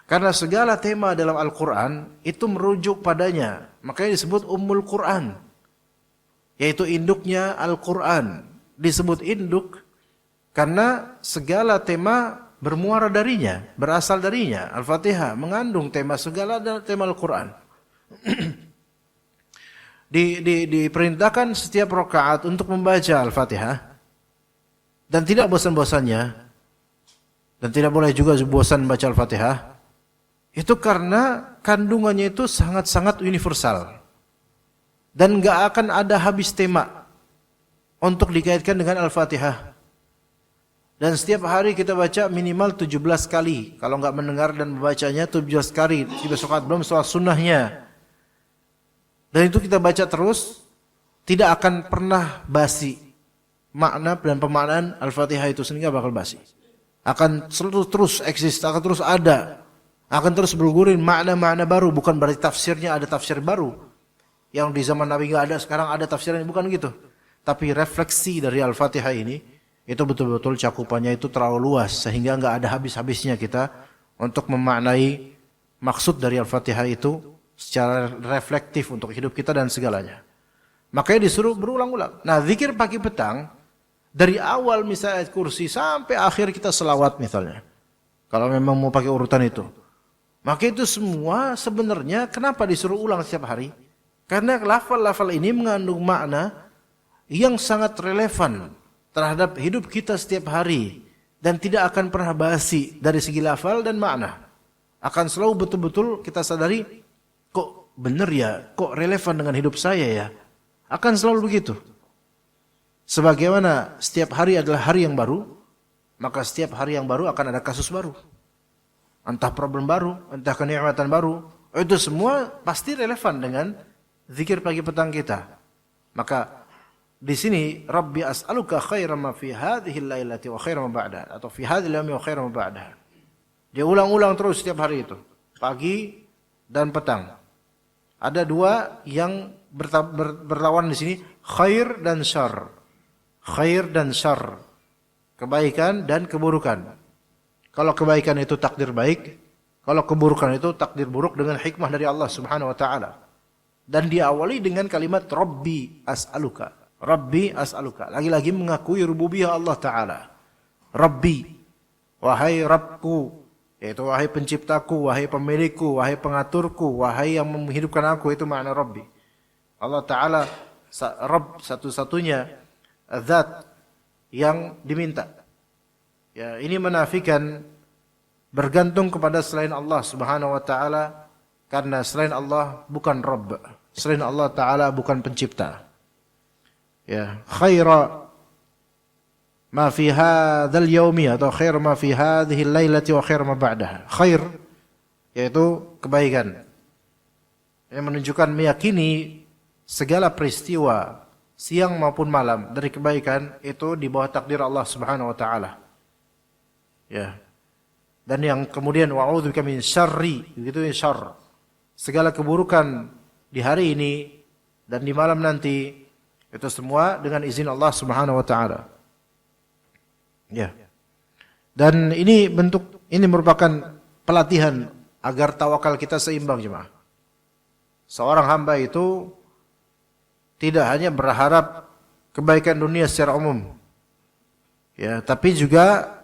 Karena segala tema dalam Al-Quran itu merujuk padanya. Makanya disebut Ummul Quran. Yaitu induknya Al-Quran. Disebut induk karena segala tema bermuara darinya, berasal darinya. Al-Fatihah mengandung tema segala tema Al-Quran. Diperintahkan setiap rakaat untuk membaca Al-Fatihah dan tidak bosan-bosannya, dan tidak boleh juga bosan baca Al-Fatihah. Itu karena kandungannya itu sangat-sangat universal dan gak akan ada habis tema untuk dikaitkan dengan Al-Fatihah. Dan setiap hari kita baca minimal 17 kali. Kalau gak mendengar dan membacanya 17 kali, 17 rakaat, belum sholat sunnahnya. Dan itu kita baca terus, tidak akan pernah basi. Makna dan pemaknaan Al-Fatihah itu sendiri gak bakal basi. Akan selalu terus eksis, akan terus ada. Akan terus bergulir makna-makna baru. Bukan berarti tafsirnya ada tafsir baru. Yang di zaman Nabi gak ada, sekarang ada tafsirnya. Bukan gitu. Tapi refleksi dari Al-Fatihah ini, itu betul-betul cakupannya itu terlalu luas. Sehingga gak ada habis-habisnya kita untuk memaknai maksud dari Al-Fatihah itu secara reflektif untuk hidup kita dan segalanya. Makanya disuruh berulang-ulang. Nah, zikir pagi petang, dari awal misalnya kursi sampai akhir kita selawat misalnya. Kalau memang mau pakai urutan itu. Maka itu semua sebenarnya kenapa disuruh ulang setiap hari? Karena lafal-lafal ini mengandung makna yang sangat relevan terhadap hidup kita setiap hari. Dan tidak akan pernah basi dari segi lafal dan makna. Akan selalu betul-betul kita sadari, kok benar ya, kok relevan dengan hidup saya ya. Akan selalu begitu. Sebagaimana setiap hari adalah hari yang baru, maka setiap hari yang baru akan ada kasus baru. Entah problem baru, entah kenikmatan baru. Itu semua pasti relevan dengan zikir pagi petang kita. Maka di sini Rabbi as'aluka khairan ma fi hadhihi al-lailati wa khairan ma ba'daha, atau fi hadhil yaumi wa khairan ma ba'daha. Dia ulang-ulang terus setiap hari itu, pagi dan petang. Ada dua yang berlawan di sini, khair dan syarr. Khair dan syarr. Kebaikan dan keburukan. Kalau kebaikan itu takdir baik, kalau keburukan itu takdir buruk dengan hikmah dari Allah Subhanahu wa taala. Dan diawali dengan kalimat Rabbi as'aluka. Rabbi as'aluka. Lagi-lagi mengakui rububiyah Allah taala. Rabbi, wahai Rabbku, yaitu wahai penciptaku, wahai pemilikku, wahai pengaturku, wahai yang menghidupkan aku, itu makna Rabbi. Allah taala Rabb satu-satunya zat yang diminta. Ya, ini menafikan bergantung kepada selain Allah Subhanahu wa taala, karena selain Allah bukan Rabb, selain Allah taala bukan pencipta. Ya, khaira ma fi hadzal yaumi atau khair ma fi hadhihi al-lailati wa khair ma ba'daha. Khair yaitu kebaikan. Yang menunjukkan meyakini segala peristiwa siang maupun malam dari kebaikan itu di bawah takdir Allah Subhanahu wa taala. Ya. Dan yang kemudian wa'udzubika min syarri, begitu ya, syarr. Segala keburukan di hari ini dan di malam nanti itu semua dengan izin Allah Subhanahu wa taala. Ya. Dan ini merupakan pelatihan agar tawakal kita seimbang, jemaah. Seorang hamba itu tidak hanya berharap kebaikan dunia secara umum. Ya, tapi juga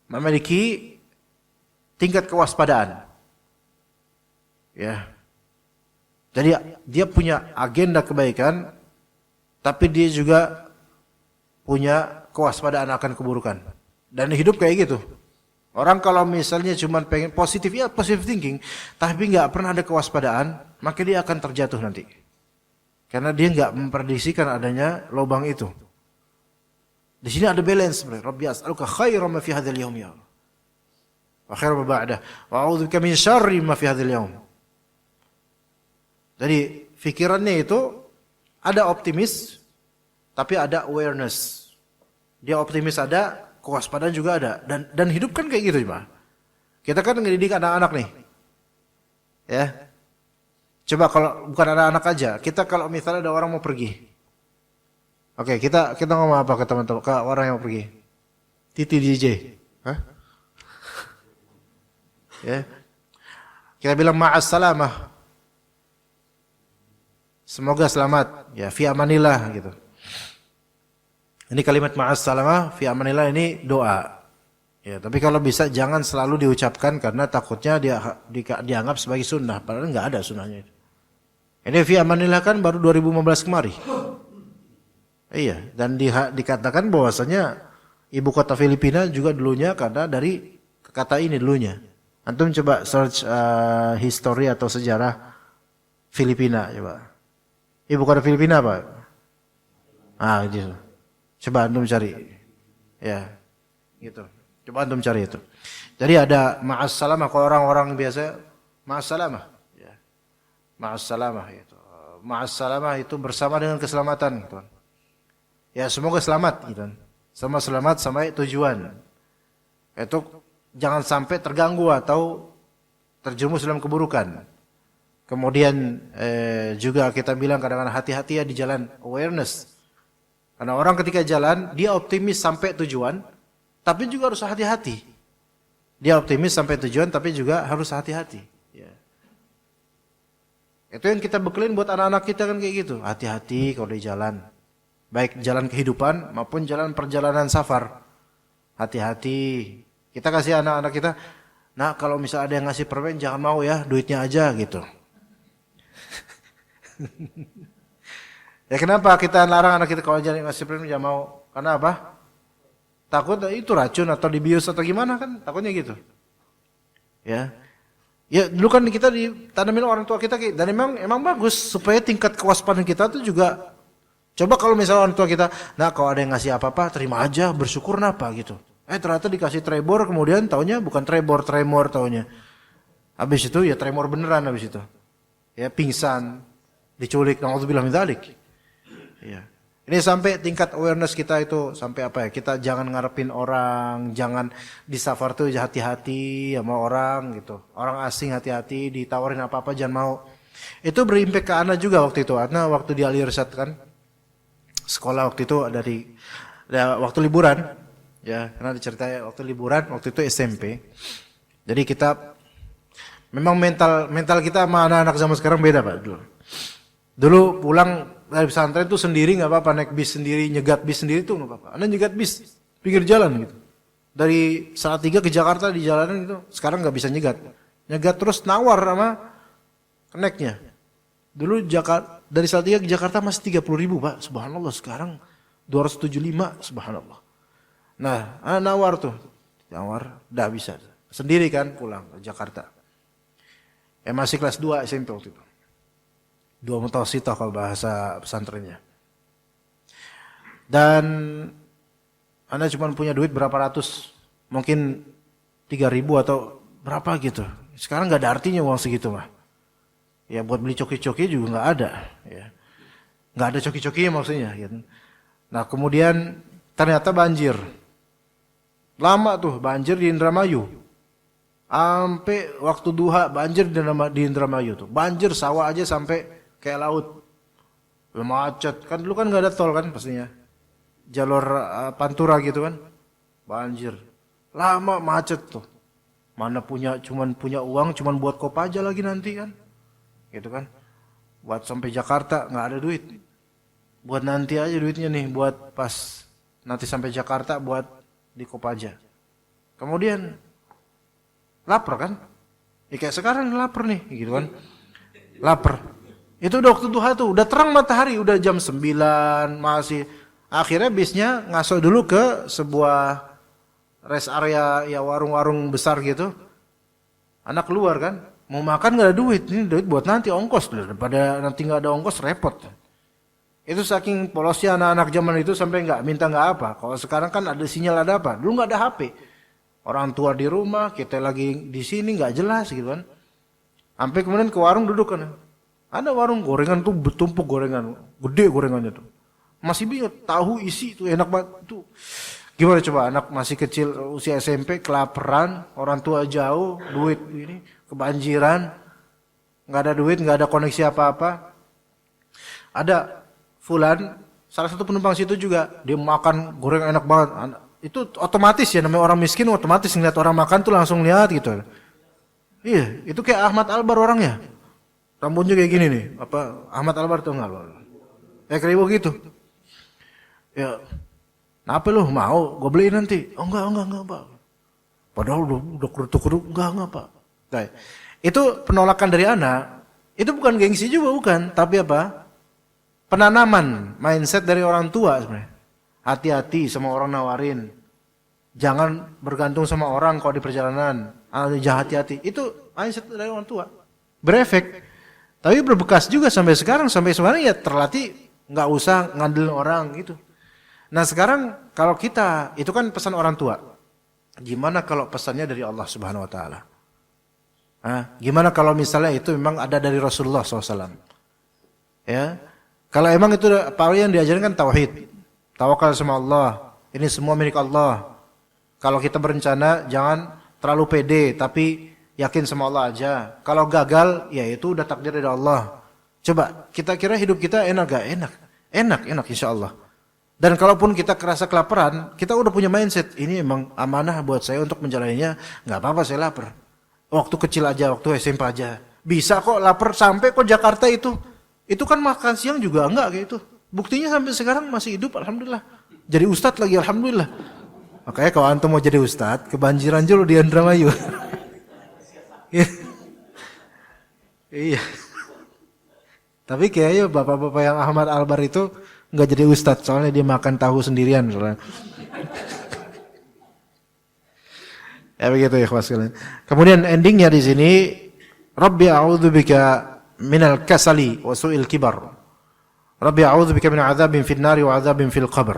memiliki tingkat kewaspadaan. Ya. Jadi dia punya agenda kebaikan, tapi dia juga punya kewaspadaan akan keburukan. Dan hidup kayak gitu. Orang kalau misalnya cuma pengen positif, ya positive thinking, tapi nggak pernah ada kewaspadaan, maka dia akan terjatuh nanti. Karena dia nggak memprediksikan adanya lubang itu. Di sini ada balance sebenarnya. Rabbi as'aluka khairan ma fi hadzal yaum ya Allah. Wa khairan ma ba'dah. Wa a'udzubika min syarri ma fi hadzal yaum. Jadi pikirannya itu ada optimis, tapi ada awareness. Dia optimis ada, kewaspadaan juga ada. Dan hidup kan kayak gitu, Pak. Kita kan ngedidik anak-anak nih. Ya. Coba kalau bukan anak-anak aja, kita kalau misalnya ada orang mau pergi. Oke, kita ngomong apa ke teman-teman, ke orang yang mau pergi? Titi DJ. Hah? Ya. Kita bilang ma'as salamah. Semoga selamat. Ya, fi amanillah gitu. Ini kalimat ma'as salamah, fi amanillah ini doa. Ya, tapi kalau bisa jangan selalu diucapkan karena takutnya dianggap sebagai sunnah. Padahal nggak ada sunnahnya itu. Ini fi amanillah kan baru 2015 kemari. Iya, dan dikatakan bahwasanya ibu kota Filipina juga dulunya karena dari kata ini dulunya. Antum coba search history atau sejarah Filipina coba. Ibu kota Filipina apa? Gitu. Coba antum cari. Ya. Gitu. Coba antum cari itu. Jadi ada ma'as salamah, kalau orang-orang biasa ma'as salamah. Ya. Ma'as salamah itu. Ma'as salamah itu bersama dengan keselamatan, teman. Ya, semoga selamat gitu. Sama selamat sampai tujuan. Itu jangan sampai terganggu atau terjerumus dalam keburukan. Kemudian juga kita bilang kadang-kadang hati-hati ya di jalan, awareness. Karena orang ketika jalan, dia optimis sampai tujuan, tapi juga harus hati-hati. Dia optimis sampai tujuan, tapi juga harus hati-hati. Ya. Itu yang kita bekelin buat anak-anak kita kan kayak gitu. Hati-hati kalau di jalan. Baik jalan kehidupan maupun jalan perjalanan safar. Hati-hati. Kita kasih anak-anak kita, nah kalau misal ada yang ngasih permen jangan mau ya, duitnya aja gitu. Ya kenapa kita larang anak kita kalau jangan ngasih permen jangan mau? Karena apa? Takut itu racun atau dibius atau gimana kan? Takutnya gitu. Ya. Ya dulu kan kita ditanamin orang tua kita dan emang bagus supaya tingkat kewaspadaan kita tuh juga. Coba kalau misalnya orang tua kita, nah kalau ada yang ngasih apa-apa terima aja, bersyukur napa gitu. Ternyata dikasih tremor kemudian taunya bukan tremor taunya. Habis itu ya tremor beneran habis itu. Ya pingsan, diculik, naudzubillah min dzalik. Ya. Ini sampai tingkat awareness kita itu sampai apa ya? Kita jangan ngarepin orang, jangan di safar tuh hati-hati sama orang gitu. Orang asing hati-hati, ditawarin apa-apa jangan mau. Itu berimpact ke Ana juga waktu itu. Ana waktu di Al Irsyad kan sekolah waktu itu waktu liburan. Ya, karena diceritain waktu liburan, waktu itu SMP. Jadi kita memang mental kita sama anak-anak zaman sekarang beda, Pak, Dulu pulang dari pesantren itu sendiri nggak apa-apa, naik bis sendiri, nyegat bis sendiri tuh nggak apa-apa. Anda nyegat bis pinggir jalan gitu. Dari Salatiga ke Jakarta di jalanan itu, sekarang nggak bisa nyegat. Nyegat terus nawar sama keneknya. Dulu dari Salatiga ke Jakarta masih 30.000, Pak. Subhanallah, sekarang 275, subhanallah. Nah, nawar tuh. Nawar, enggak bisa. Sendiri kan pulang ke Jakarta. Masih kelas 2 SMP waktu itu. 2 mutawasithah kalau bahasa pesantrennya. Dan Anda cuma punya duit berapa ratus, mungkin 3.000 atau berapa gitu. Sekarang nggak ada artinya uang segitu mah. Ya buat beli coki-coki juga nggak ada. Ya. Nggak ada coki-cokinya maksudnya. Gitu. Nah kemudian ternyata banjir. Lama tuh banjir di Indramayu. Sampai waktu duha banjir di Indramayu tuh. Banjir sawah aja sampai kayak laut. Macet. Kan dulu kan nggak ada tol kan pastinya. Jalur Pantura gitu kan. Banjir. Lama macet tuh. Mana cuman punya uang cuman buat Kopaja lagi nanti kan. Gitu kan. Buat sampai Jakarta nggak ada duit. Buat nanti aja duitnya nih buat pas nanti sampai Jakarta buat di Kopaja. Kemudian lapar kan? Ya kayak sekarang lapar nih gitu kan. Lapar. Itu udah waktu duha tuh, udah terang matahari, udah jam 9 masih. Akhirnya bisnya ngaso dulu ke sebuah rest area ya warung-warung besar gitu. Anak keluar kan, mau makan nggak ada duit, ini duit buat nanti ongkos daripada nanti nggak ada ongkos repot. Itu saking polosnya anak-anak zaman itu sampai nggak apa. Kalau sekarang kan ada sinyal ada apa, dulu nggak ada HP. Orang tua di rumah, kita lagi di sini nggak jelas gitu kan. Sampai kemudian ke warung duduk kan, ada warung gorengan tuh bertumpuk gorengan, gede gorengannya tuh. Masih bingung, tahu isi tuh enak banget tuh. Gimana coba anak masih kecil usia SMP kelaparan, orang tua jauh, duit ini kebanjiran, nggak ada duit, nggak ada koneksi apa-apa. Ada fulan, salah satu penumpang situ juga dia makan goreng enak banget. Itu otomatis ya namanya orang miskin otomatis ngeliat orang makan tuh langsung lihat gitu. Iya, itu kayak Ahmad Albar orangnya. Rambutnya kayak gini nih, apa Ahmad Albar tuh enggak lo? Kribo gitu. Ya, kenapa lu mau? Gue beliin nanti. Oh enggak, Pak. Padahal udah kerutuk-kerutuk, enggak, Pak. Nah, itu penolakan dari anak, itu bukan gengsi juga bukan, tapi apa? Penanaman mindset dari orang tua sebenarnya. Hati-hati sama orang nawarin. Jangan bergantung sama orang kalau di perjalanan. Jangan hati-hati. Itu mindset dari orang tua. Berefek. Tapi berbekas juga sampai sekarang ya terlatih nggak usah ngandelin orang gitu. Nah sekarang kalau kita, itu kan pesan orang tua. Gimana kalau pesannya dari Allah Subhanahu Wa Taala? Gimana kalau misalnya itu memang ada dari Rasulullah SAW? Ya, kalau emang itu apa yang diajarkan tauhid, tawakal sama Allah, ini semua milik Allah. Kalau kita berencana jangan terlalu pede, tapi yakin sama Allah aja. Kalau gagal, ya itu udah takdir dari Allah. Coba kita kira hidup kita enak gak? Enak insya Allah. Dan kalaupun kita kerasa kelaparan, kita udah punya mindset, ini emang amanah buat saya untuk menjalaninya, nggak apa-apa saya lapar. Waktu kecil aja, waktu SMP aja, bisa kok lapar sampai kok Jakarta itu kan makan siang juga enggak kayak itu. Buktinya sampai sekarang masih hidup, alhamdulillah. Jadi ustadz lagi, alhamdulillah. Makanya kalau antum mau jadi ustadz, kebanjiran dulu di Indramayu. Iya. Tapi kayaknya bapak-bapak yang Ahmad Albar itu nggak jadi ustadz, soalnya dia makan tahu sendirian soalnya. Ya begitu ya kawan sekalian. Kemudian endingnya di sini, Rabbi a'udzubika minal kasali wa su'il kibar. Rabbi a'udzubika min 'adzabin fin nari wa 'adzabin fil qabr.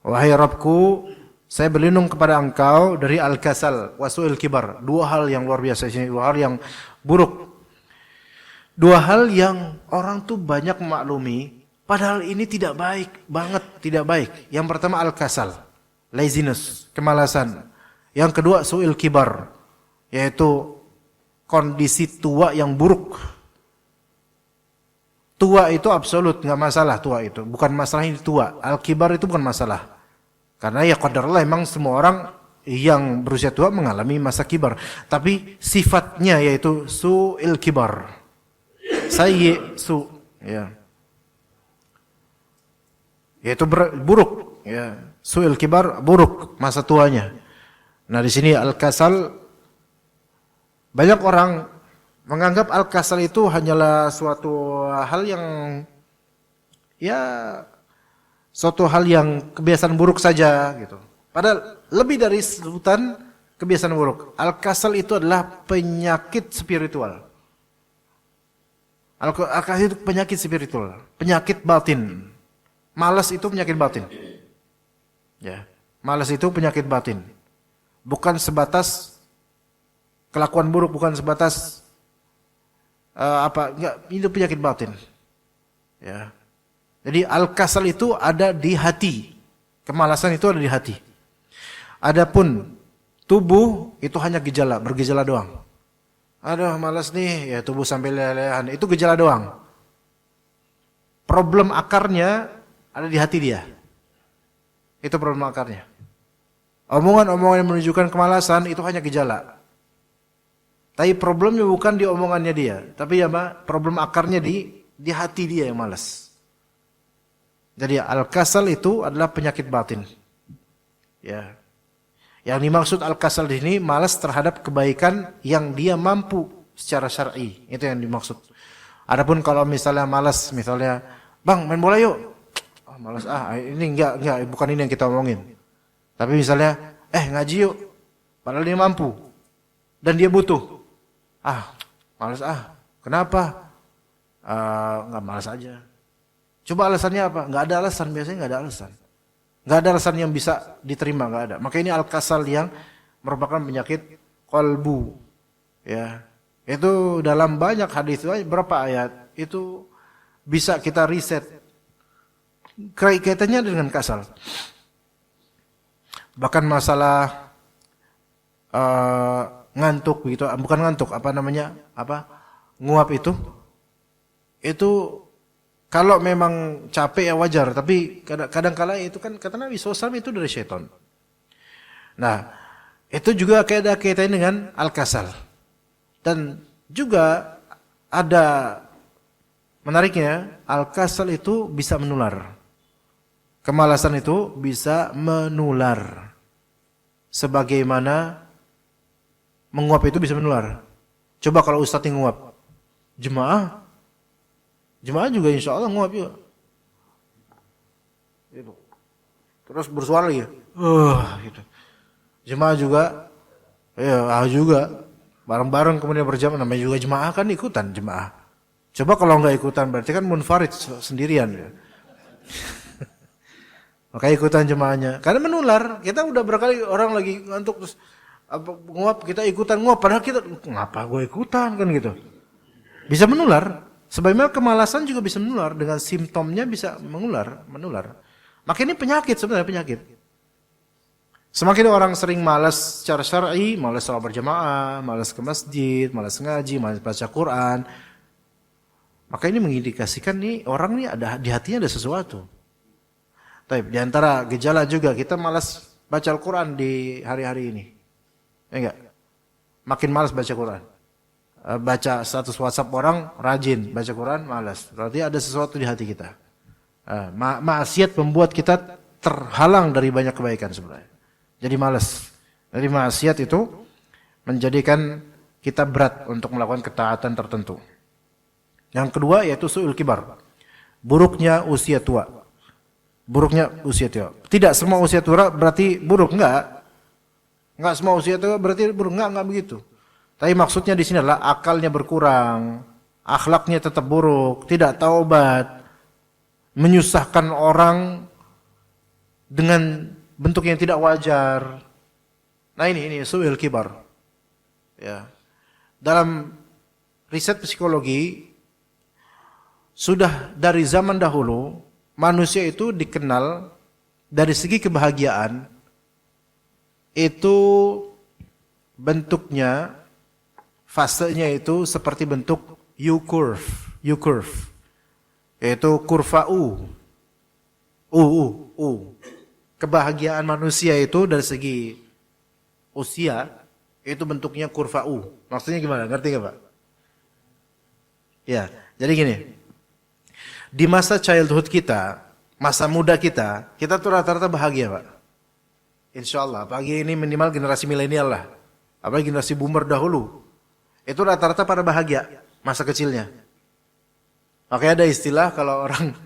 Wahai Rabbku, saya berlindung kepada Engkau dari al-kasal wa su'il kibar. Dua hal yang luar biasa di sini, dua hal yang buruk. Dua hal yang orang tuh banyak memaklumi, padahal ini tidak baik, banget tidak baik. Yang pertama al-kasal, laziness, kemalasan. Yang kedua su'il kibar, yaitu kondisi tua yang buruk. Tua itu absolut, nggak masalah tua itu. Bukan masalah ini tua, al-kibar itu bukan masalah. Karena ya qadarullah emang semua orang yang berusia tua mengalami masa kibar. Tapi sifatnya yaitu su'il kibar. Ya. Yaitu buruk, ya. Su'il kibar buruk masa tuanya. Nah di sini al-kasal, banyak orang menganggap al-kasal itu hanyalah suatu hal yang suatu hal yang kebiasaan buruk saja gitu. Padahal lebih dari sebutan kebiasaan buruk. Al-kasal itu adalah penyakit spiritual. Al-kasal itu penyakit spiritual, penyakit batin. Malas itu penyakit batin. Ya, malas itu penyakit batin. Bukan sebatas kelakuan buruk, bukan sebatas enggak, itu penyakit batin. Ya. Jadi al-kasal itu ada di hati. Kemalasan itu ada di hati. Adapun tubuh itu hanya gejala, bergejala doang. Aduh, malas nih, ya tubuh sampai lelehan, itu gejala doang. Problem akarnya ada di hati dia. Itu problem akarnya. Omongan-omongan yang menunjukkan kemalasan itu hanya gejala. Tapi problemnya bukan di omongannya dia, tapi ya problem akarnya di hati dia yang malas. Jadi al-kasal itu adalah penyakit batin. Ya. Yang dimaksud al-kasal di sini malas terhadap kebaikan yang dia mampu secara syar'i. Itu yang dimaksud. Adapun kalau misalnya malas, misalnya, "Bang, main bola yuk." Oh, malas ini enggak, bukan ini yang kita omongin. Tapi misalnya, ngaji yuk. Padahal dia mampu dan dia butuh. Malas Kenapa? Enggak, malas aja. Coba alasannya apa? Enggak ada alasan, biasanya enggak ada alasan. Enggak ada alasan yang bisa diterima, enggak ada. Maka ini al-kasal yang merupakan penyakit qalbu. Ya. Itu dalam banyak hadis, berapa ayat itu bisa kita riset. Kaitannya dengan kasal. Bahkan masalah ngantuk begitu, bukan ngantuk, nguap itu kalau memang capek ya wajar, tapi kadang-kala itu kan kata Nabi SAW itu dari syaitan. Nah, itu juga kaitannya dengan al-kasal. Dan juga ada menariknya, al-kasal itu bisa menular. Kemalasan itu bisa menular. Sebagaimana menguap itu bisa menular. Coba kalau ustadz yang nguap, jemaah juga insya Allah nguap juga. Terus bersuara lagi, gitu. Jemaah juga, juga bareng-bareng kemudian berjamaah, namanya juga jemaah kan ikutan jemaah. Coba kalau nggak ikutan berarti kan munfarid sendirian. Ya. Maka ikutan jemaahnya, karena menular. Kita udah berkali orang lagi ngantuk terus nguap, kita ikutan nguap, padahal kita ngapa gue ikutan kan gitu. Bisa menular. Sebagaimana kemalasan juga bisa menular, dengan simptomnya bisa menular. Maka ini penyakit, sebenarnya penyakit. Semakin orang sering malas secara syar'i, malas salat berjamaah, malas ke masjid, malas ngaji, malas baca Quran, maka ini mengindikasikan nih orang nih ada di hatinya ada sesuatu. Tapi di antara gejala juga kita malas baca Al-Quran di hari-hari ini. Enggak. Makin malas baca Quran. Baca status WhatsApp orang rajin, baca Quran malas. Berarti ada sesuatu di hati kita. Maksiat membuat kita terhalang dari banyak kebaikan sebenarnya. Jadi malas. Jadi maksiat itu menjadikan kita berat untuk melakukan ketaatan tertentu. Yang kedua yaitu su'ul kibar. Buruknya usia tua. Buruknya usia tua. Tidak semua usia tua berarti buruk, enggak. Enggak semua usia tua berarti buruk, enggak begitu. Tapi maksudnya di sini adalah akalnya berkurang, akhlaknya tetap buruk, tidak taubat, menyusahkan orang dengan bentuk yang tidak wajar. Nah ini su'ul kibar. Ya. Dalam riset psikologi sudah dari zaman dahulu manusia itu dikenal dari segi kebahagiaan itu bentuknya, fasenya itu seperti bentuk U-curve, yaitu kurva U. Kebahagiaan manusia itu dari segi usia itu bentuknya kurva U. Maksudnya gimana? Ngerti nggak Pak? Ya, jadi gini. Di masa childhood kita, masa muda kita tuh rata-rata bahagia Pak. Insya Allah, pagi ini minimal generasi milenial lah. Apalagi generasi boomer dahulu. Itu rata-rata pada bahagia masa kecilnya. Makanya ada istilah kalau orang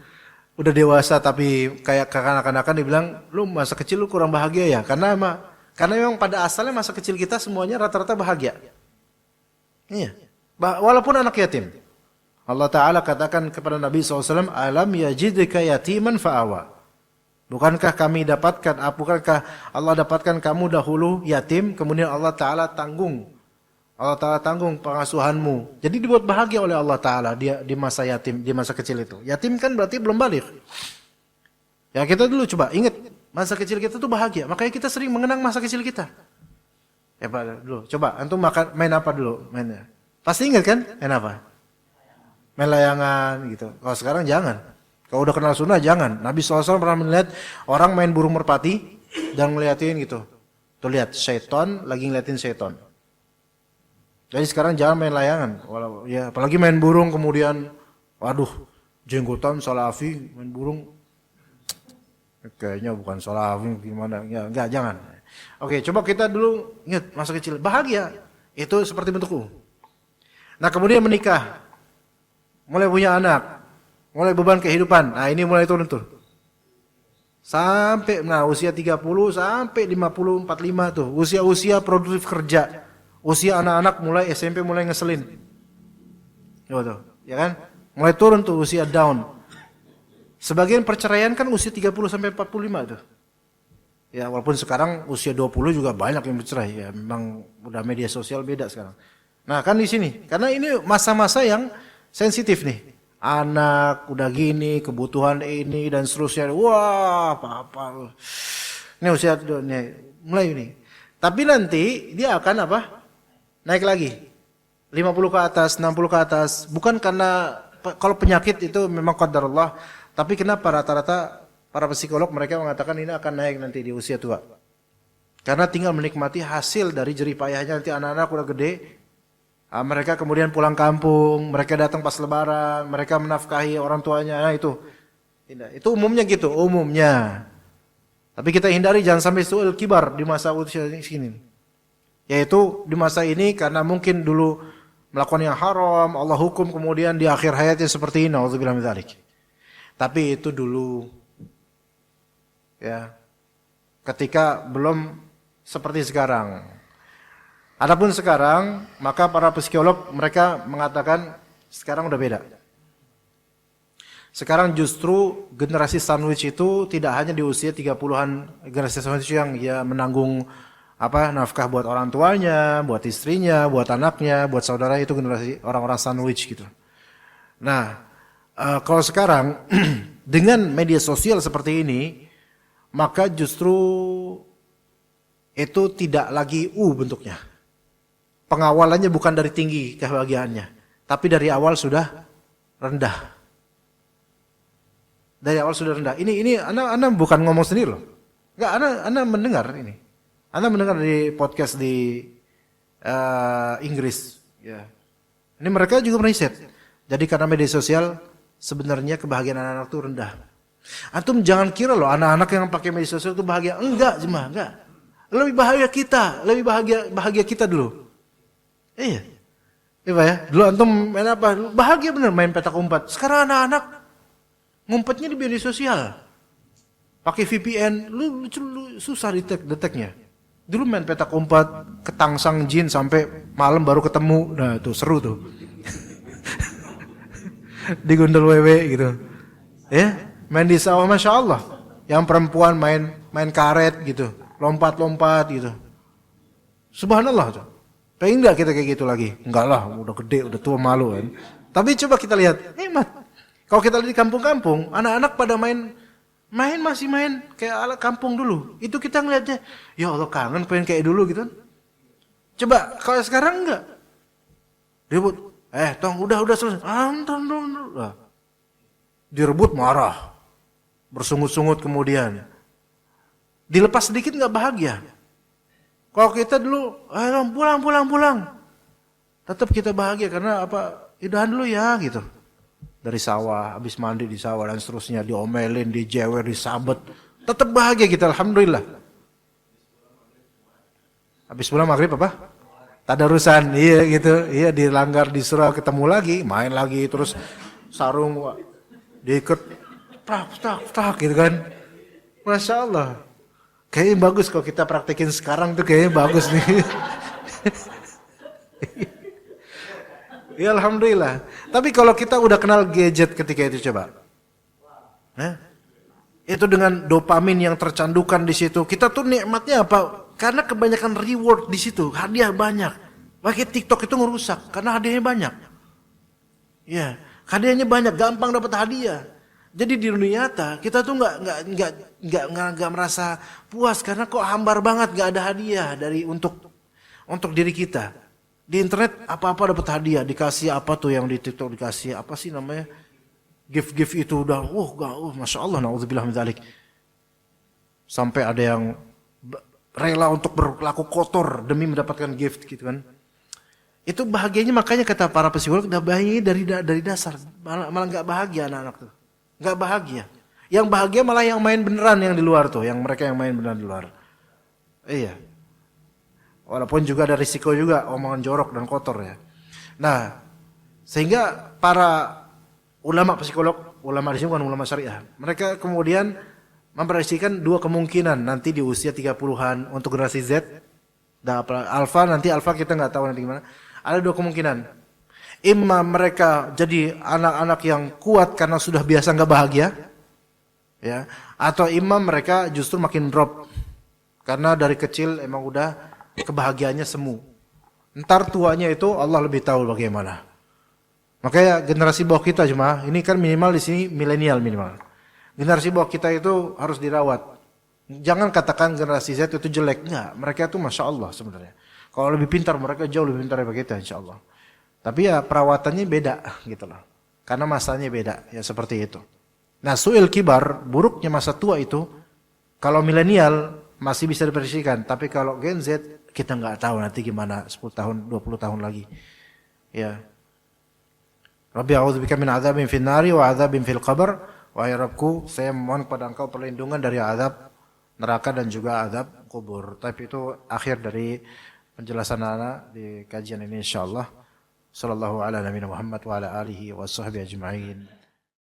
udah dewasa tapi kayak kekanak-kanakan dibilang, lu masa kecil lu kurang bahagia ya? Karena memang pada asalnya masa kecil kita semuanya rata-rata bahagia. Iya. Walaupun anak yatim. Allah Ta'ala katakan kepada Nabi SAW, alam yajidka yatiman fa'awa. Bukankah Allah dapatkan kamu dahulu yatim, kemudian Allah Ta'ala tanggung pengasuhanmu. Jadi dibuat bahagia oleh Allah Ta'ala di masa yatim, di masa kecil itu. Yatim kan berarti belum balik. Ya kita dulu coba ingat, masa kecil kita tuh bahagia. Makanya kita sering mengenang masa kecil kita. Ya Pak dulu, coba antum main apa dulu mainnya? Pasti ingat kan? Main apa? Main layangan gitu. Kalau sekarang jangan. Kalau udah kenal sunnah jangan. Nabi SAW pernah melihat orang main burung merpati dan ngeliatin gitu. Tuh lihat, syaitan lagi ngeliatin syaitan. Jadi sekarang jangan main layangan, ya apalagi main burung kemudian, waduh, jenggotan salafi main burung, kayaknya bukan salafi gimana, ya enggak jangan. Oke, coba kita dulu ingat masa kecil bahagia, itu seperti bentukku. Nah kemudian menikah, mulai punya anak, mulai beban kehidupan, nah ini mulai turun tuh, sampai usia 30 sampai 50, 45 tuh, usia produktif kerja. Usia anak-anak mulai SMP mulai ngeselin. Ya kan? Mulai turun tuh usia down. Sebagian perceraian kan usia 30 sampai 45 tuh. Ya walaupun sekarang usia 20 juga banyak yang bercerai ya, memang udah media sosial beda sekarang. Nah, kan di sini karena ini masa-masa yang sensitif nih. Anak udah gini, kebutuhan ini dan seterusnya. Wah, apa-apa. Ini usia mulai ini. Tapi nanti dia akan apa? Naik lagi 50 ke atas, 60 ke atas. Bukan karena kalau penyakit itu memang qadarullah, tapi kenapa rata-rata para psikolog mereka mengatakan ini akan naik nanti di usia tua. Karena tinggal menikmati hasil dari jerih payahnya nanti anak-anak udah gede. Mereka kemudian pulang kampung, mereka datang pas lebaran, mereka menafkahi orang tuanya. Nah itu umumnya gitu, umumnya. Tapi kita hindari jangan sampai su'ul kibar di masa usia ini. Yaitu di masa ini karena mungkin dulu melakukan yang haram, Allah hukum kemudian di akhir hayatnya seperti ini, auzubillahi min dzalik. Tapi itu dulu ya. Ketika belum seperti sekarang. Adapun sekarang, maka para psikolog mereka mengatakan sekarang udah beda. Sekarang justru generasi sandwich itu tidak hanya di usia 30-an, generasi sandwich yang ya menanggung nafkah buat orang tuanya, buat istrinya, buat anaknya, buat saudara, itu generasi orang-orang sandwich gitu. Nah, kalau sekarang dengan media sosial seperti ini, maka justru itu tidak lagi bentuknya. Pengawalannya bukan dari tinggi kebahagiaannya, tapi dari awal sudah rendah. Dari awal sudah rendah. Ini Anda bukan ngomong sendiri loh. Enggak, Anda mendengar ini. Anda mendengar di podcast di Inggris, ya. Ini mereka juga meriset. Jadi karena media sosial sebenarnya kebahagiaan anak-anak itu rendah. Antum jangan kira loh anak-anak yang pakai media sosial itu bahagia. Enggak, enggak. Lebih bahagia kita, lebih bahagia kita dulu. Iya. Iya Pak ya. Dulu antum main apa? Bahagia bener main petak umpet. Sekarang anak-anak ngumpetnya di media sosial. Pakai VPN, lu susah deteknya. Dulu main petak umpet, ketangsang jin sampai malam baru ketemu. Nah, itu seru tuh. Di gondol wewe gitu. Ya, main di sawah Masya Allah. Yang perempuan main karet gitu, lompat-lompat gitu. Subhanallah tuh. Pengen enggak kita kayak gitu lagi? Enggak lah, udah gede, udah tua, malu kan. Tapi coba kita lihat, hemat. Kalau kita lihat di kampung-kampung, anak-anak pada masih main kayak ala kampung dulu. Itu kita ngeliatnya, ya Allah kangen pengen kayak dulu gitu. Coba kalau sekarang enggak. Ribut. Udah selesai. Direbut marah. Bersungut-sungut kemudian. Dilepas sedikit enggak bahagia. Kalau kita dulu, pulang. Tetap kita bahagia karena apa? Udahan dulu ya gitu. Dari sawah, habis mandi di sawah dan seterusnya, diomelin, dijewer, disabet. Tetap bahagia kita, alhamdulillah. Habis pulang maghrib apa? Tadarusan, iya gitu. Iya dilanggar, disuruh ketemu lagi, main lagi, terus sarung diikat. tak gitu kan. Masya Allah. Kayaknya bagus kalau kita praktekin sekarang tuh kayaknya bagus nih. Ya alhamdulillah. Tapi kalau kita udah kenal gadget ketika itu coba. Itu dengan dopamin yang tercandukan di situ. Kita tuh nikmatnya apa? Karena kebanyakan reward di situ, hadiah banyak. Pakai TikTok itu ngerusak karena hadiahnya banyak. Ya, hadiahnya banyak, gampang dapat hadiah. Jadi di dunia nyata kita tuh nggak merasa puas karena kok hambar banget, nggak ada hadiah dari untuk diri kita. Di internet apa-apa dapat hadiah, dikasih apa tuh yang di TikTok dikasih apa sih namanya? Gift itu udah, masya Allah, naudzubillah min dzalik. Sampai ada yang rela untuk berlaku kotor demi mendapatkan gift gitu kan. Itu bahagianya, makanya kata para psikolog, udah bahagia dari dasar, malah nggak bahagia anak-anak tuh, nggak bahagia. Yang bahagia malah yang main beneran yang di luar tuh, yang mereka yang main beneran di luar. Iya. Walaupun juga ada risiko juga omongan jorok dan kotor ya. Nah, sehingga para ulama psikolog, ulama di sini bukan ulama syariah, mereka kemudian memprediksikan dua kemungkinan nanti di usia 30-an untuk generasi Z dan alfa, nanti alfa kita nggak tahu nanti gimana. Ada dua kemungkinan. Imma mereka jadi anak-anak yang kuat karena sudah biasa nggak bahagia, ya, atau imma mereka justru makin drop karena dari kecil emang udah kebahagiaannya semu. Ntar tuanya itu Allah lebih tahu bagaimana. Makanya generasi bawah kita cuma ini kan minimal di sini milenial minimal. Generasi bawah kita itu harus dirawat. Jangan katakan generasi Z itu jelek, enggak. Mereka itu masya Allah sebenarnya. Kalau lebih pintar mereka jauh lebih pintar daripada kita insya Allah. Tapi ya perawatannya beda gitu loh. Karena masanya beda ya seperti itu. Nah su'il kibar, buruknya masa tua itu kalau milenial masih bisa diprediksikan, tapi kalau Gen Z kita nggak tahu nanti gimana 10 tahun, 20 tahun lagi. Ya. Rabbi a'udzubika min adzabin fin nari wa adzabin fil qabr. Wahai Rabbku, saya mohon kepada Engkau perlindungan dari azab neraka dan juga azab kubur. Tapi itu akhir dari penjelasan anak di kajian ini insyaallah. Sallallahu ala nabiyina Muhammad wa ala alihi wa sahbihi ajma'in.